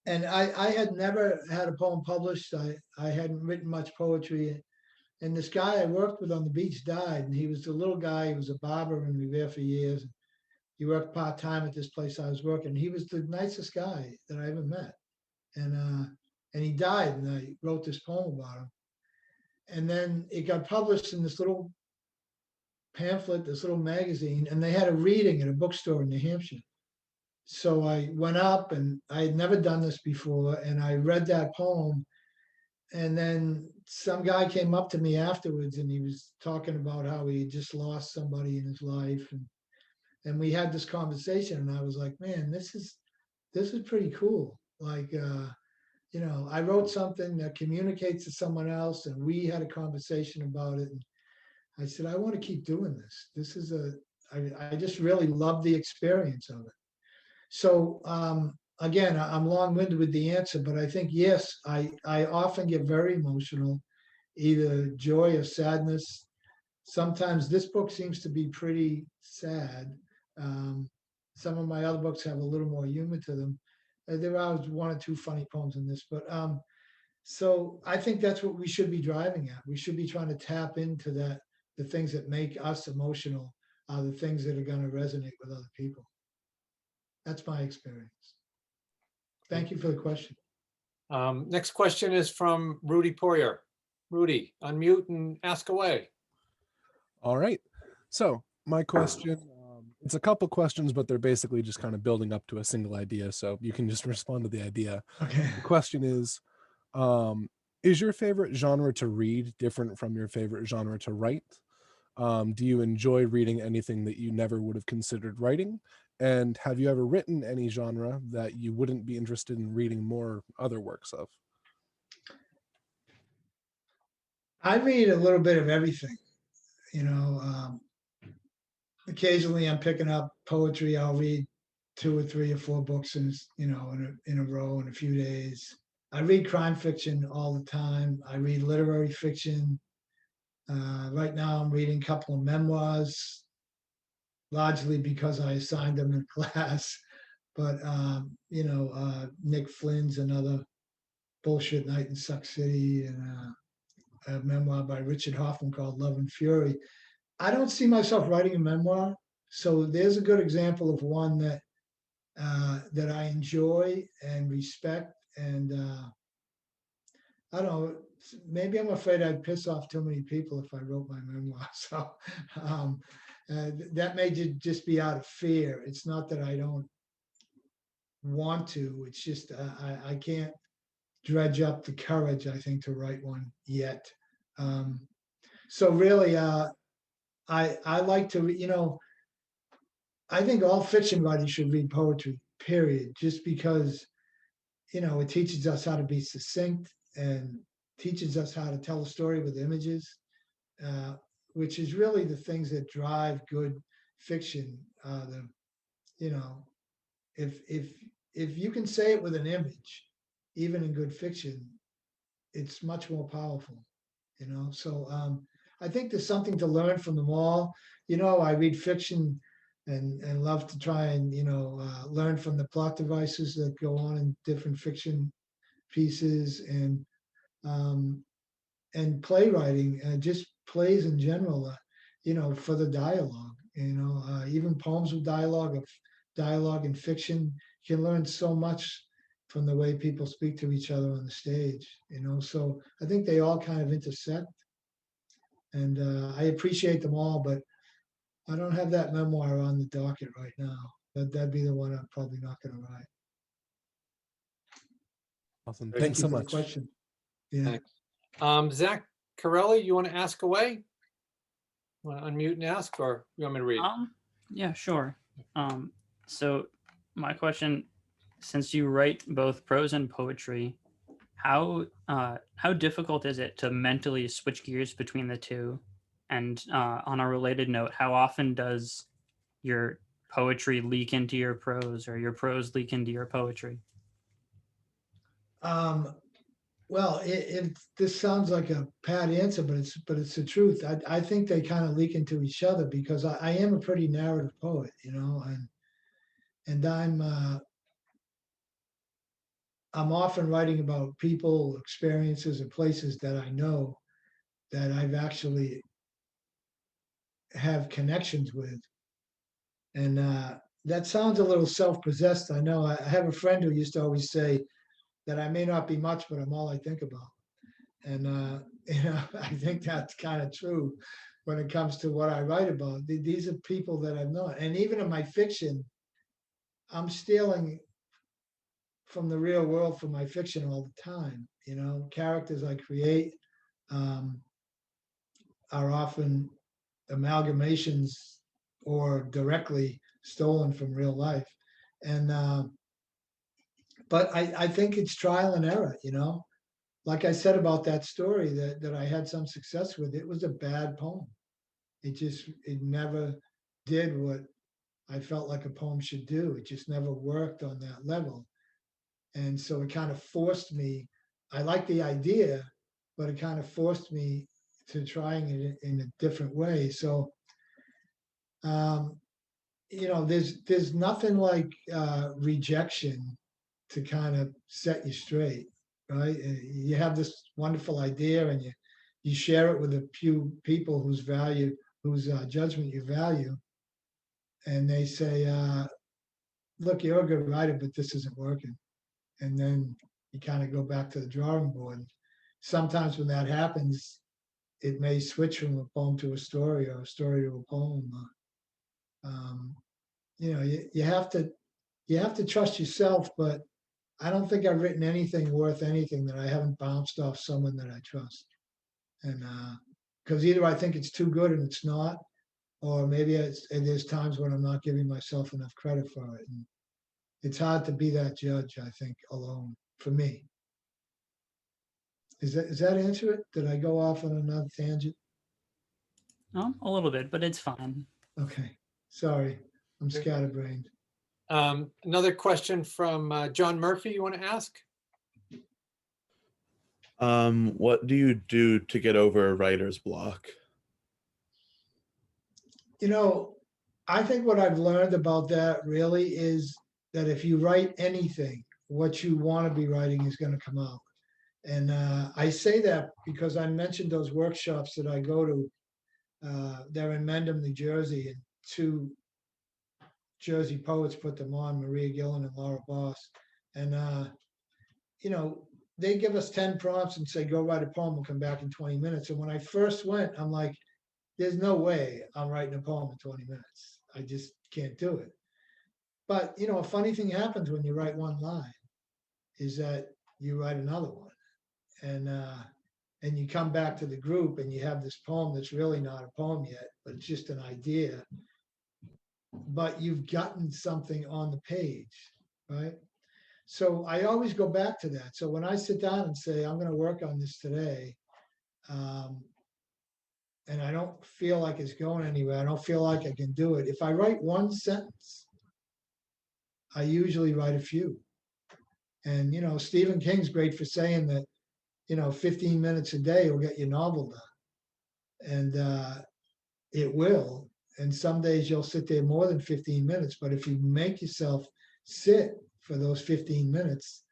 and I had never had a poem published. I hadn't written much poetry. And this guy I worked with on the beach died. And he was the little guy, he was a barber in Revere for years. He worked part-time at this place I was working. He was the nicest guy that I ever met. And he died, and I wrote this poem about him. And then it got published in this little pamphlet, this little magazine, and they had a reading at a bookstore in New Hampshire. So I went up, and I had never done this before, and I read that poem. And then some guy came up to me afterwards, and he was talking about how he had just lost somebody in his life, and we had this conversation, and I was like, man, this is pretty cool. Like, I wrote something that communicates to someone else, and we had a conversation about it. And I said, I want to keep doing this. This is I just really love the experience of it. So again, I'm long-winded with the answer, but I think, yes, I often get very emotional, either joy or sadness. Sometimes this book seems to be pretty sad. Some of my other books have a little more humor to them. There are one or two funny poems in this, but so I think that's what we should be driving at. We should be trying to tap into that. The things that make us emotional are the things that are going to resonate with other people. That's my experience. Thank you for the question. Next question is from Rudy Poirier. Rudy, unmute and ask away. All right. So my question, it's a couple questions, but they're basically just kind of building up to a single idea. So you can just respond to the idea. Okay. The question is, Is your favorite genre to read different from your favorite genre to write? Do you enjoy reading anything that you never would have considered writing? And have you ever written any genre that you wouldn't be interested in reading more other works of? I read a little bit of everything, you know. Occasionally I'm picking up poetry. I'll read 2 or 3 or 4 books in a row in a few days. I read crime fiction all the time. I read literary fiction. Right now I'm reading a couple of memoirs, largely because I assigned them in class. But Nick Flynn's another bullshit night in Suck City, and a memoir by Richard Hoffman called Love and Fury. I don't see myself writing a memoir, so there's a good example of one that I enjoy and respect. And I don't know, maybe I'm afraid I'd piss off too many people if I wrote my memoir. So um, that may just be out of fear. It's not that I don't want to. It's just I can't dredge up the courage, I think, to write one yet. Um, so really, I like to, I think all fiction writers should read poetry, period, just because, it teaches us how to be succinct and teaches us how to tell a story with images, uh, which is really the things that drive good fiction. You know, if you can say it with an image, even in good fiction, it's much more powerful. So I think there's something to learn from them all. I read fiction and love to try and learn from the plot devices that go on in different fiction pieces, um, and playwriting, just plays in general, for the dialogue. Even poems with dialogue in fiction, you can learn so much from the way people speak to each other on the stage. So I think they all kind of intersect, and I appreciate them all, but I don't have that memoir on the docket right now. That'd be the one I'm probably not going to write. Awesome. Thank Thanks Thank so you for the much. question. Yeah. Thanks. Zach Corelli, you want to ask away? Want to unmute and ask, or you want me to read? Yeah, sure. So my question, since you write both prose and poetry, how difficult is it to mentally switch gears between the two? And on a related note, how often does your poetry leak into your prose, or your prose leak into your poetry? Well, this sounds like a pat answer, but it's the truth. I think they kind of leak into each other because I am a pretty narrative poet, and I'm often writing about people, experiences, and places that I know that I've actually have connections with. And that sounds a little self-possessed. I know. I have a friend who used to always say that I may not be much, but I'm all I think about. And I think that's kind of true when it comes to what I write about. These are people that I've known, and even in my fiction, I'm stealing from the real world for my fiction all the time. Characters I create um, are often amalgamations or directly stolen from real life. And but I think it's trial and error. Like I said about that story that I had some success with, it was a bad poem. It never did what I felt like a poem should do. It just never worked on that level. And so it kind of forced me. I like the idea, but it kind of forced me to trying it in a different way. So um, there's nothing like rejection to kind of set you straight, right? You have this wonderful idea, and you share it with a few people whose judgment you value, and they say, "Look, you're a good writer, but this isn't working." And then you kind of go back to the drawing board. Sometimes when that happens, it may switch from a poem to a story, or a story to a poem. Um, you have to trust yourself, but I don't think I've written anything worth anything that I haven't bounced off someone that I trust. And because either I think it's too good and it's not, or maybe there's times when I'm not giving myself enough credit for it. And it's hard to be that judge, I think, alone for me. Does that answer it? Did I go off on another tangent? A little bit, but it's fine. Okay, sorry, I'm scatterbrained. Another question from John Murphy, you want to ask? What do you do to get over a writer's block? You know, I think what I've learned about that really is that if you write anything, what you want to be writing is going to come out. And I say that because I mentioned those workshops that I go to. They're in Mendham, New Jersey, and two Jersey poets put them on, Maria Gillen and Laura Boss. And, you know, they give us 10 prompts and say, go write a poem and come back in 20 minutes. And when I first went, I'm like, there's no way I'm writing a poem in 20 minutes. I just can't do it. But, you know, a funny thing happens when you write one line is that you write another one. And you come back to the group and you have this poem that's really not a poem yet, but it's just an idea. But you've gotten something on the page, right? So I always go back to that. So when I sit down and say, I'm going to work on this today, and I don't feel like it's going anywhere, I don't feel like I can do it. If I write one sentence, I usually write a few. And, you know, Stephen King's great for saying that, you know, 15 minutes a day will get your novel done. And it will. And some days you'll sit there more than 15 minutes, but if you make yourself sit for those 15 minutes,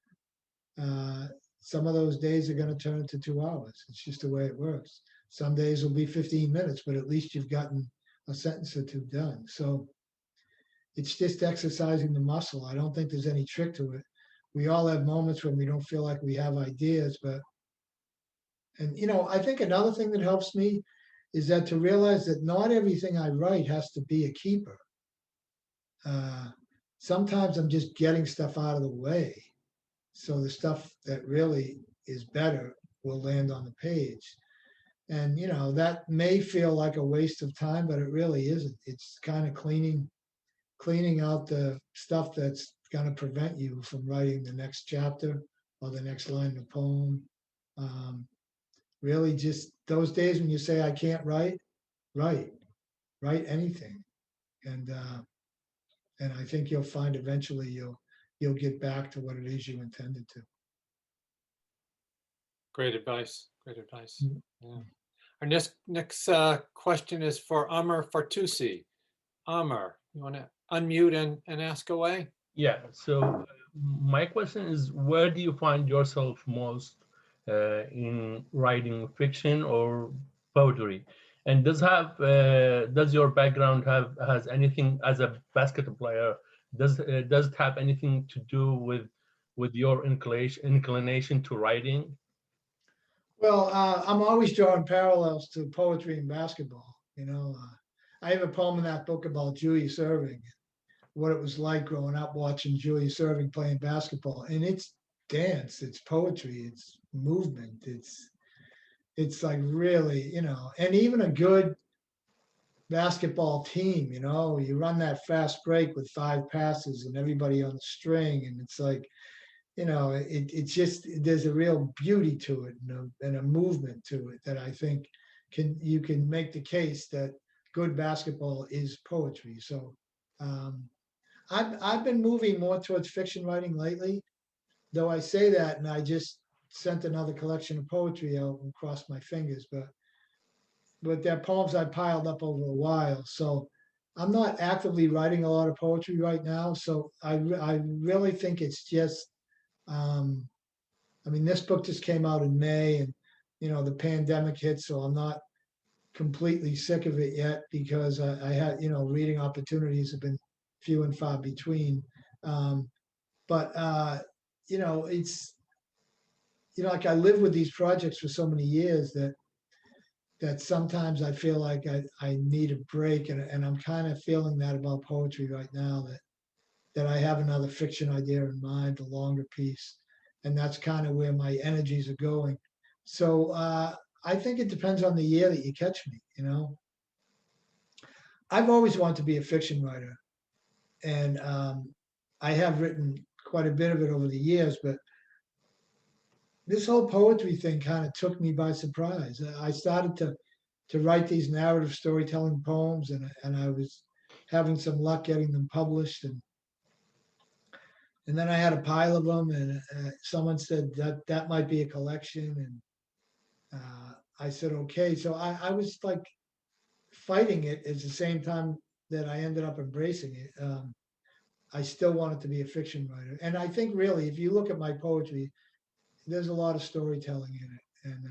some of those days are going to turn into 2 hours. It's just the way it works. Some days will be 15 minutes, but at least you've gotten a sentence or two done. So it's just exercising the muscle. I don't think there's any trick to it. We all have moments when we don't feel like we have ideas, and you know, I think another thing that helps me is that to realize that not everything I write has to be a keeper. Sometimes I'm just getting stuff out of the way. So the stuff that really is better will land on the page. And, you know, that may feel like a waste of time, but it really isn't. It's kind of cleaning out the stuff that's going to prevent you from writing the next chapter or the next line of the poem. Really just those days when you say, I can't write anything. And I think you'll find eventually you'll get back to what it is you intended to. Great advice. Great advice. Mhm. Yeah. Our next question is for Amar Fartusi. Amar, you want to unmute and ask away? Yeah, so my question is, where do you find yourself most in writing fiction or poetry? And does your background has anything as a basketball player? Does it have anything to do with your inclination to writing? Well, I'm always drawing parallels to poetry and basketball. You know, I have a poem in that book about Julius Erving, what it was like growing up watching Julius Erving playing basketball. And it's dance, it's poetry, it's movement, it's like really, you know, and even a good basketball team, you know, you run that fast break with 5 passes and everybody on the string, and it's like, you know, it's just there's a real beauty to it and a movement to it that I think you can make the case that good basketball is poetry. So I've been moving more towards fiction writing lately, though I say that and I just sent another collection of poetry out and crossed my fingers, but they're poems I piled up over a while. So I'm not actively writing a lot of poetry right now. So I really think it's just, I mean, this book just came out in May and, you know, the pandemic hit, so I'm not completely sick of it yet because I had, you know, reading opportunities have been few and far between. But, you know, it's, you know, like I lived with these projects for so many years that sometimes I feel like I need a break, and I'm kind of feeling that about poetry right now, that that I have another fiction idea in mind, a longer piece. And that's kind of where my energies are going. So I think it depends on the year that you catch me, you know. I've always wanted to be a fiction writer. And I have written quite a bit of it over the years, but this whole poetry thing kind of took me by surprise. I started to write these narrative storytelling poems, and I was having some luck getting them published, and then I had a pile of them, and someone said that that might be a collection, and I said okay. So I was like fighting it at the same time that I ended up embracing it. I still wanted to be a fiction writer, and I think really, if you look at my poetry, there's a lot of storytelling in it, and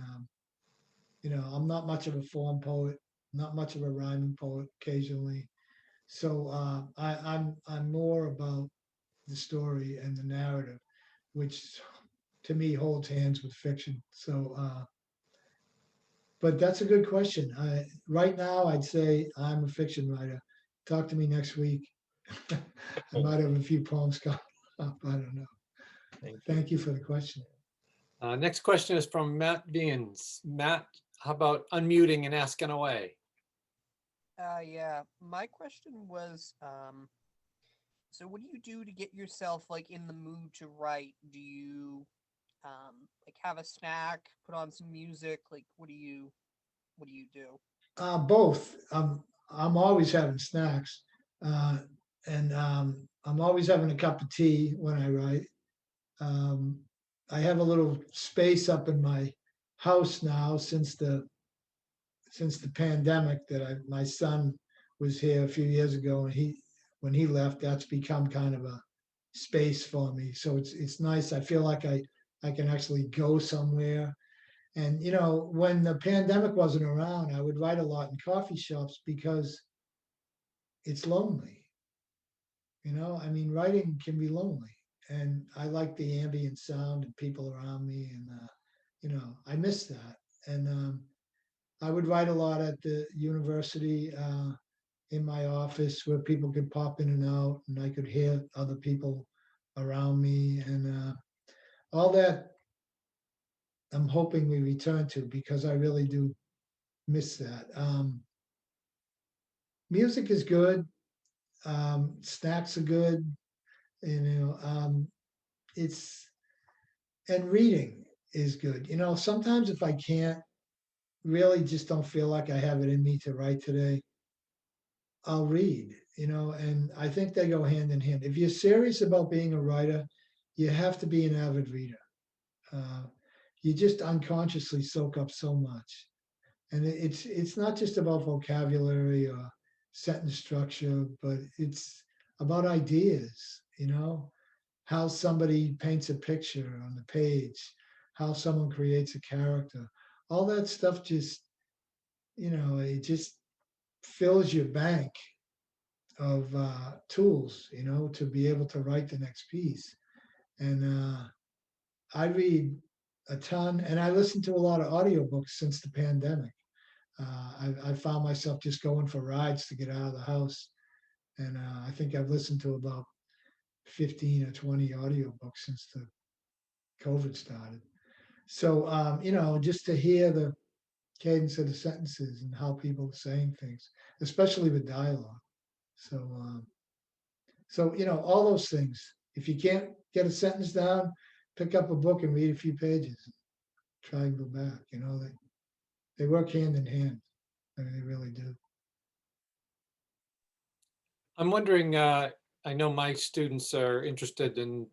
you know, I'm not much of a form poet, not much of a rhyming poet occasionally. So I'm more about the story and the narrative, which to me holds hands with fiction. So, but that's a good question. Right now, I'd say I'm a fiction writer. Talk to me next week. I might have a few poems coming up. I don't know. Thank you for the question. Next question is from Matt Beans. Matt, how about unmuting and asking away? Yeah, my question was, so what do you do to get yourself like in the mood to write? Do you like have a snack, put on some music? Like what do you do? Both. I'm always having snacks, and I'm always having a cup of tea when I write. Um, I have a little space up in my house now since the pandemic that my son was here a few years ago, and when he left, that's become kind of a space for me. So it's nice. I feel like I can actually go somewhere. And you know, when the pandemic wasn't around, I would write a lot in coffee shops because it's lonely. You know, I mean, writing can be lonely, and I like the ambient sound and people around me, and you know, I miss that. And I would write a lot at the university in my office where people could pop in and out, and I could hear other people around me, and all that. I'm hoping we return to because I really do miss that. Music is good. Snacks are good. You know, it's and reading is good. You know, sometimes if I can't really just don't feel like I have it in me to write today, I'll read. You know, and I think they go hand in hand. If you're serious about being a writer, you have to be an avid reader. Uh, you just unconsciously soak up so much. And it's not just about vocabulary or sentence structure, but it's about ideas, you know, how somebody paints a picture on the page, how someone creates a character. All that stuff just, you know, it just fills your bank of tools, you know, to be able to write the next piece. And I read a ton, and I listen to a lot of audiobooks since the pandemic. I found myself just going for rides to get out of the house. And I think I've listened to about 15 or 20 audiobooks since the COVID started. So, you know, just to hear the cadence of the sentences and how people are saying things, especially with dialogue. So, you know, all those things. If you can't get a sentence down, pick up a book and read a few pages. Try and go back. You know, they work hand in hand. I mean, they really do. I'm wondering, I know my students are interested in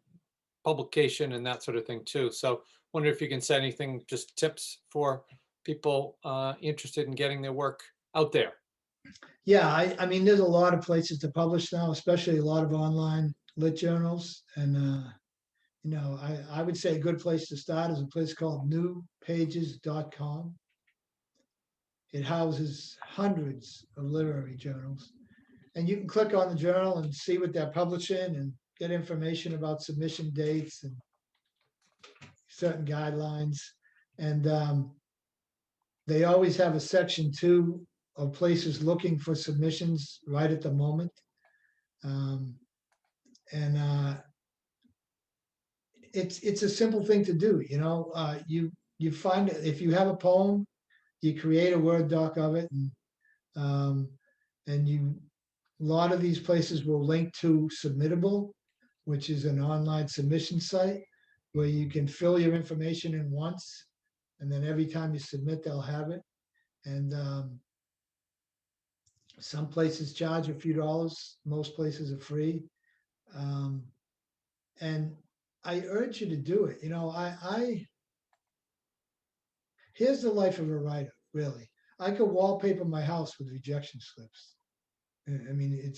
publication and that sort of thing too. So wonder if you can say anything, just tips for people interested in getting their work out there. Yeah, I mean, there's a lot of places to publish now, especially a lot of online lit journals. And, you know, I would say a good place to start is a place called newpages.com. It houses hundreds of literary journals. And you can click on the journal and see what they're publishing and get information about submission dates and certain guidelines. And they always have a section too of places looking for submissions right at the moment. And it's a simple thing to do, you know. You find if you have a poem, you create a Word doc of it, um, and you a lot of these places will link to Submittable, which is an online submission site where you can fill your information in once, and then every time you submit, they'll have it. And some places charge a few dollars, most places are free. Um, and I urge you to do it. You know, here's the life of a writer, really. I could wallpaper my house with rejection slips. I mean,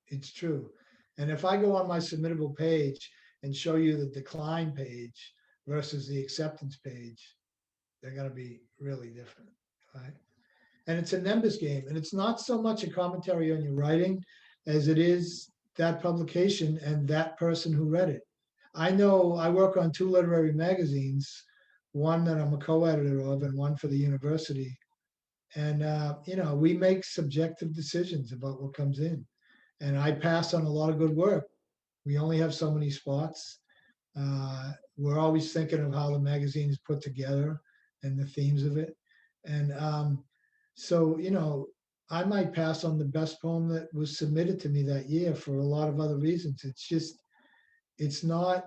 it's true. And if I go on my submittable page and show you the decline page versus the acceptance page, they're going to be really different, right? And it's a numbers game, and it's not so much a commentary on your writing as it is that publication and that person who read it. I know I work on 2 literary magazines, one that I'm a co-editor of and one for the university. And, you know, we make subjective decisions about what comes in. And I pass on a lot of good work. We only have so many spots. We're always thinking of how the magazine is put together and the themes of it. And so, you know, I might pass on the best poem that was submitted to me that year for a lot of other reasons. It's just, it's not,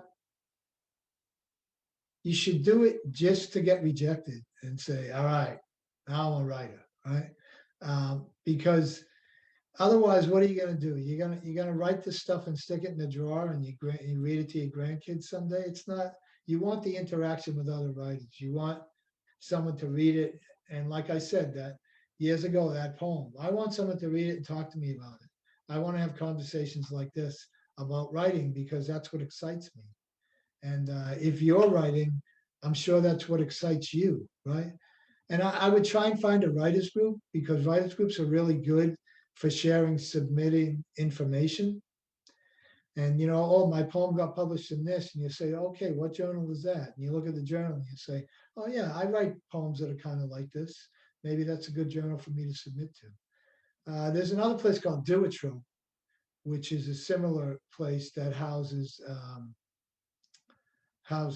you should do it just to get rejected and say, all right, now I'm a writer, right? Because otherwise, what are you going to do? You're gonna write this stuff and stick it in the drawer and you read it to your grandkids someday. It's not. You want the interaction with other writers. You want someone to read it. And like I said, that years ago, that poem, I want someone to read it and talk to me about it. I want to have conversations like this about writing because that's what excites me. And if you're writing, I'm sure that's what excites you, right? And I would try and find a writers group because writers groups are really good for sharing, submitting information. And you know, oh, my poem got published in this, and you say, okay, what journal is that? And you look at the journal and you say, oh yeah, I write poems that are kind of like this. Maybe that's a good journal for me to submit to. There's another place called Duotrope, which is a similar place that houses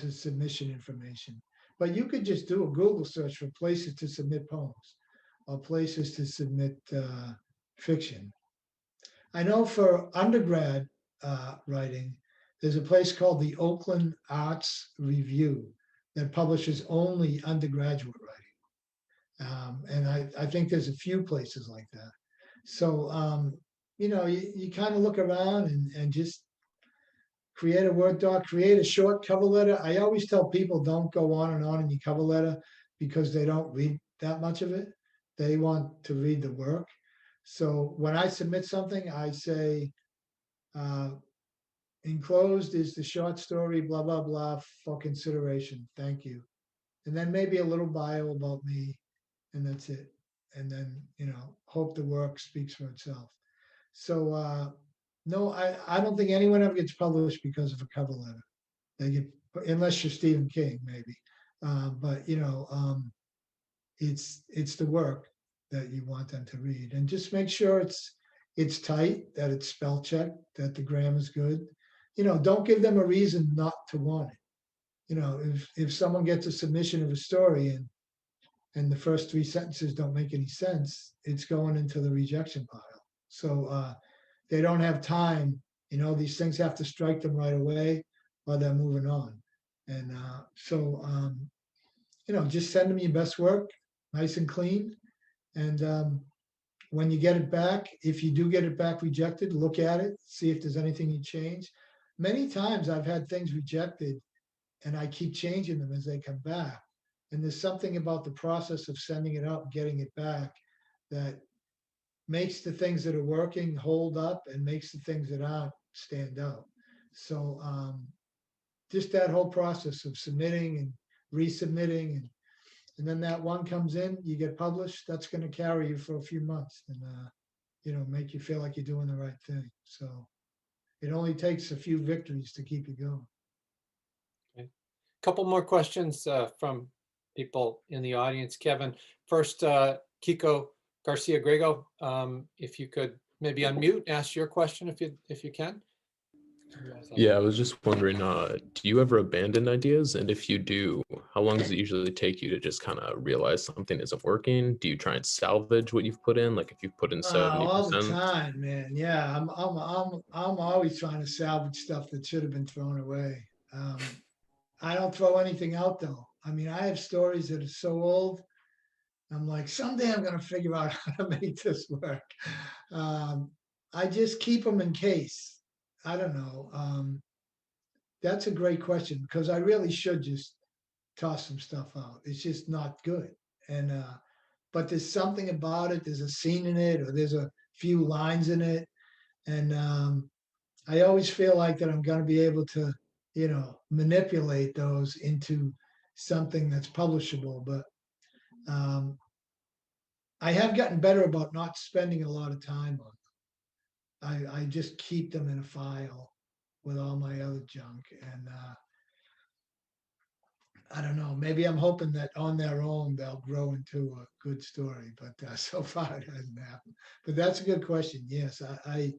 submission information. But you could just do a Google search for places to submit poems or places to submit fiction. I know for undergrad writing, there's a place called the Oakland Arts Review that publishes only undergraduate writing. And I think there's a few places like that. So, you know, you kind of look around and just create a Word doc, create a short cover letter. I always tell people don't go on and on in your cover letter because they don't read that much of it. They want to read the work. So when I submit something, I say, enclosed is the short story, blah, blah, blah, for consideration. Thank you. And then maybe a little bio about me, and that's it. And then, you know, hope the work speaks for itself. So, no, I don't think anyone ever gets published because of a cover letter. They get, unless you're Stephen King, maybe. But you know, it's the work that you want them to read, and just make sure it's tight, that it's spell checked, that the grammar's good. You know, don't give them a reason not to want it. You know, if someone gets a submission of a story and the first 3 sentences don't make any sense, it's going into the rejection pile. So they don't have time. You know, these things have to strike them right away while they're moving on. And you know, just send them your best work, nice and clean. And when you get it back, if you do get it back rejected, look at it, see if there's anything you change. Many times I've had things rejected and I keep changing them as they come back. And there's something about the process of sending it out and getting it back that makes the things that are working hold up and makes the things that aren't stand out. So just that whole process of submitting and resubmitting, and then that one comes in, you get published, that's going to carry you for a few months and, you know, make you feel like you're doing the right thing. So it only takes a few victories to keep you going. Okay. Couple more questions from people in the audience. Kevin, first, Kiko Garcia Grego, if you could maybe unmute, ask your question if you can. Yeah, I was just wondering, do you ever abandon ideas? And if you do, how long does it usually take you to just kind of realize something isn't working? Do you try and salvage what you've put in? Like if you've put in All the 70%? time, man. Yeah, I'm always trying to salvage stuff that should have been thrown away. Um, I don't throw anything out though. I mean, I have stories that are so old. I'm like, someday I'm gonna figure out how to make this work. Um, I just keep them in case. I don't know. That's a great question because I really should just toss some stuff out. It's just not good. And but there's something about it. There's a scene in it, or there's a few lines in it, and I always feel like that I'm going to be able to, manipulate those into something that's publishable. But um, I have gotten better about not spending a lot of time on them. I just keep them in a file with all my other junk, and I don't know. Maybe I'm hoping that on their own they'll grow into a good story, but so far it hasn't happened. But that's a good question. Yes, I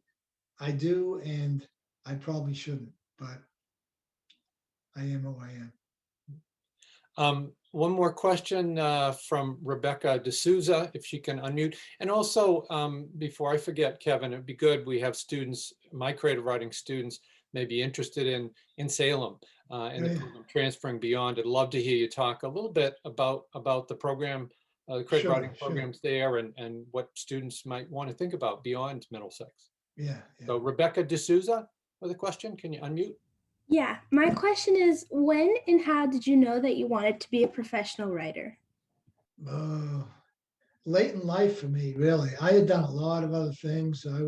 do, and I probably shouldn't, but I am who I am. One more question from Rebecca D'Souza, if she can unmute. And also, before I forget, Kevin, it'd be good, we have students, my creative writing students may be interested in Salem and the Yeah. program Transferring Beyond. I'd love to hear you talk a little bit about the program, the creative Sure, writing sure. programs there and what students might want to think about beyond Middlesex. Yeah, yeah. So Rebecca D'Souza with a question, can you unmute? Yeah, my question is, when and how did you know that you wanted to be a professional writer? Late in life for me, really. I had done a lot of other things. I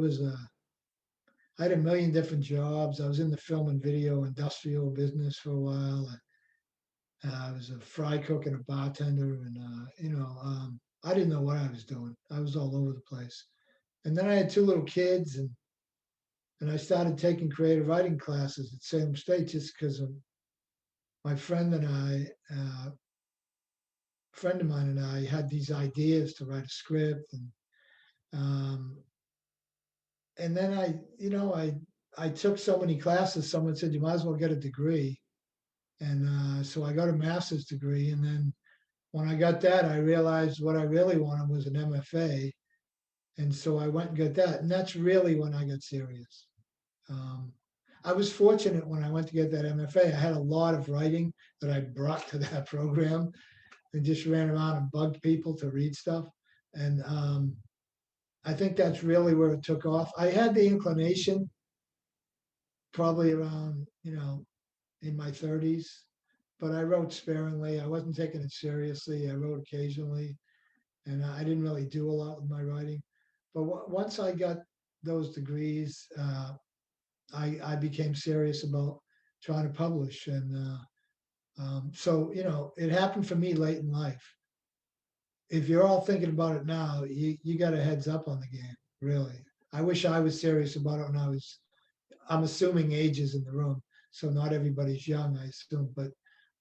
had a million different jobs. I was in the film and video industrial business for a while. I was a fry cook and a bartender, and I didn't know what I was doing. I was all over the place. And then I had two little kids, and I started taking creative writing classes at Salem State just because of my friend and I, friend of mine and I had these ideas to write a script, um, and then I took so many classes. Someone said you might as well get a degree, and so I got a master's degree. And then when I got that, I realized what I really wanted was an MFA, and so I went and got that. And that's really when I got serious. Um, I was fortunate when I went to get that MFA. I had a lot of writing that I brought to that program and just ran around and bugged people to read stuff. And I think that's really where it took off. I had the inclination probably around, in my 30s, but I wrote sparingly. I wasn't taking it seriously. I wrote occasionally, and I didn't really do a lot with my writing. But once I got those degrees, I became serious about trying to publish. And so, it happened for me late in life. If you're all thinking about it now, you got a heads up on the game, really. I wish I was serious about it when I'm assuming ages in the room. So not everybody's young, I assume, but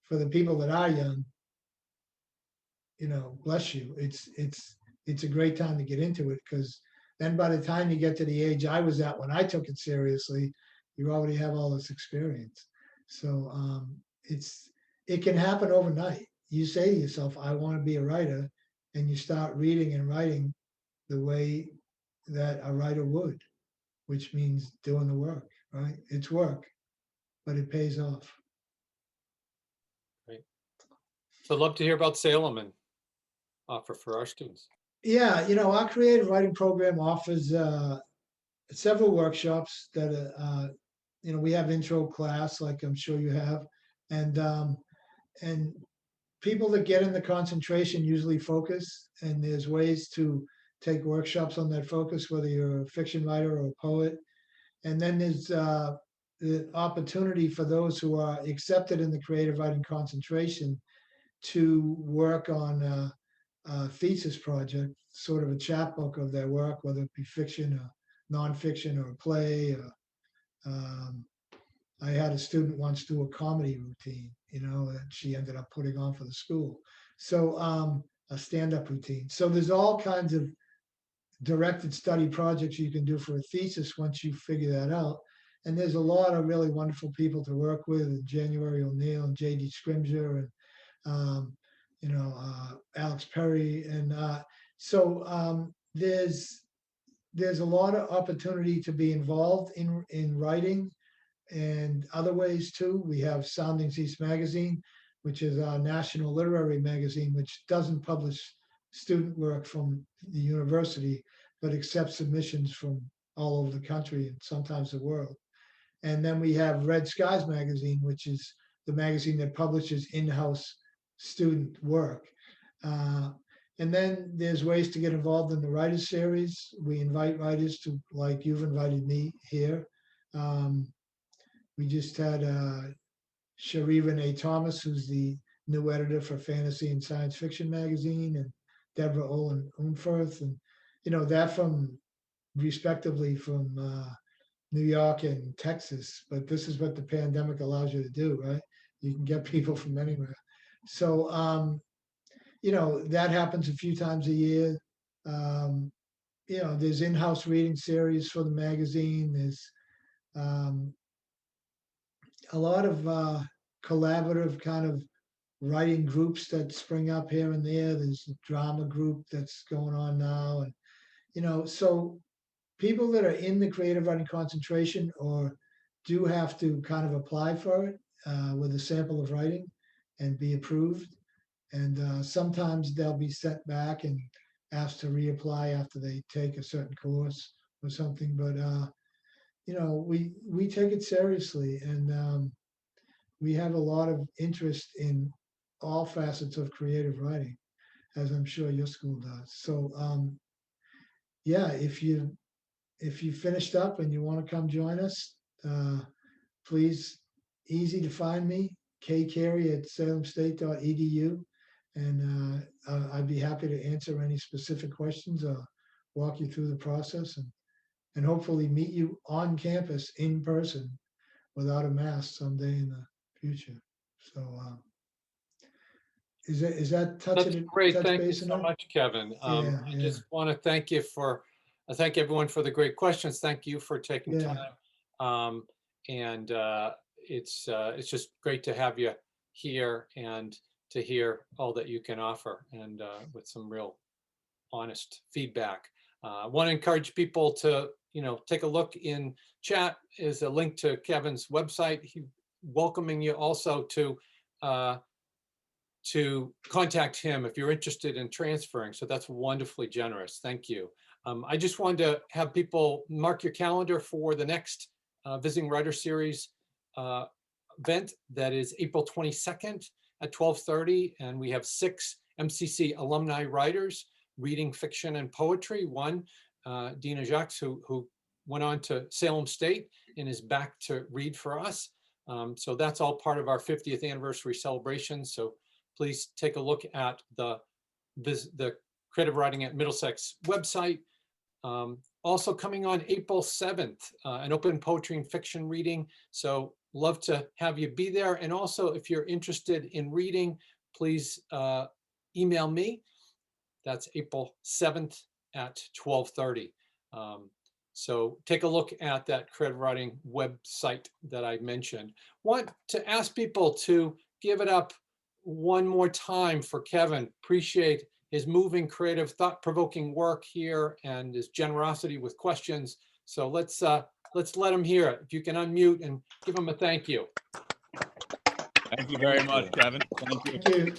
for the people that are young, bless you. It's a great time to get into it, because then by the time you get to the age I was at when I took it seriously, you already have all this experience. So it can happen overnight. You say to yourself, I want to be a writer, and you start reading and writing the way that a writer would, which means doing the work, right? It's work, but it pays off. Great. So I'd love to hear about Salem and offer for our students. Yeah, our creative writing program offers several workshops that we have intro class, like I'm sure you have, and people that get in the concentration usually focus, and there's ways to take workshops on that focus, whether you're a fiction writer or a poet. And then there's the opportunity for those who are accepted in the creative writing concentration to work on a thesis project, sort of a chapbook of their work, whether it be fiction or nonfiction or a play. I had a student once do a comedy routine, that she ended up putting on for the school. So a stand-up routine. So there's all kinds of directed study projects you can do for a thesis once you figure that out. And there's a lot of really wonderful people to work with, January O'Neill and J.D. Scrimger and, Alex Perry. And there's a lot of opportunity to be involved in writing and other ways too. We have Soundings East Magazine, which is our national literary magazine, which doesn't publish student work from the university, but accepts submissions from all over the country and sometimes the world. And then we have Red Skies Magazine, which is the magazine that publishes in-house student work. And then there's ways to get involved in the writers series. We invite writers to, like you've invited me here. We just had Cherie Renee Thomas, who's the new editor for Fantasy and Science Fiction magazine, and Deborah Olin Unferth, and that from respectively from New York and Texas. But this is what the pandemic allows you to do, right? You can get people from anywhere. So that happens a few times a year. There's in-house reading series for the magazine. There's a lot of collaborative kind of writing groups that spring up here and there. There's a drama group that's going on now. And, so people that are in the creative writing concentration or do have to kind of apply for it with a sample of writing and be approved. And sometimes they'll be sent back and asked to reapply after they take a certain course or something. But we take it seriously, and we have a lot of interest in all facets of creative writing, as I'm sure your school does. So if you finished up and you want to come join us, please, easy to find me, kcarey@salemstate.edu. And I'd be happy to answer any specific questions or walk you through the process and hopefully meet you on campus in person without a mask someday in the future. So is that That's great. Thank you base so enough? much, Kevin. Yeah, I just want to thank you I thank everyone for the great questions. Thank you for taking Yeah. time. It's just great to have you here and to hear all that you can offer, and with some real honest feedback. I want to encourage people to, take a look in chat is a link to Kevin's website. He's welcoming you also to contact him if you're interested in transferring. So that's wonderfully generous. Thank you. I just wanted to have people mark your calendar for the next Visiting Writer Series event. That is April 22nd at 12:30. And we have 6 MCC alumni writers reading fiction and poetry. One, Dina Jacques, who went on to Salem State and is back to read for us. So that's all part of our 50th anniversary celebration. So please take a look at the Creative Writing at Middlesex website. Also coming on April 7th, an open poetry and fiction reading. So love to have you be there. And also, if you're interested in reading, please email me. That's April 7th at 12:30. So take a look at that creative writing website that I mentioned. Want to ask people to give it up one more time for Kevin. Appreciate his moving, creative, thought-provoking work here and his generosity with questions. So let's let him hear it. If you can unmute and give him a thank you. Thank you very much, Kevin. Thank you. Thank you.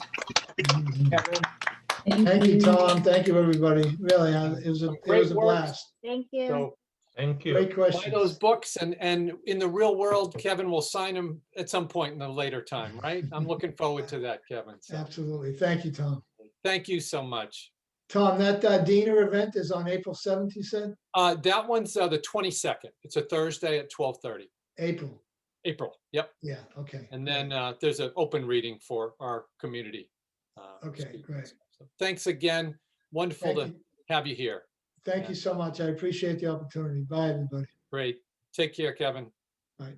Thank you, Tom. Thank you, everybody. Really, it was a blast. Thank you. So Thank you. Great questions. buy those books, and in the real world, Kevin will sign them at some point in a later time, right? I'm looking forward to that, Kevin. So Absolutely. Thank you, Tom. thank you so much. Tom, that Dina event is on April 7th, you said? That one's the 22nd. It's a Thursday at 12:30. April. Yep. Yeah. Okay. And then there's an open reading for our community. Okay, students. great. So thanks again. Wonderful Thank to you. have you here. Thank you so much. I appreciate the opportunity. Bye, everybody. Great. Take care, Kevin. Bye.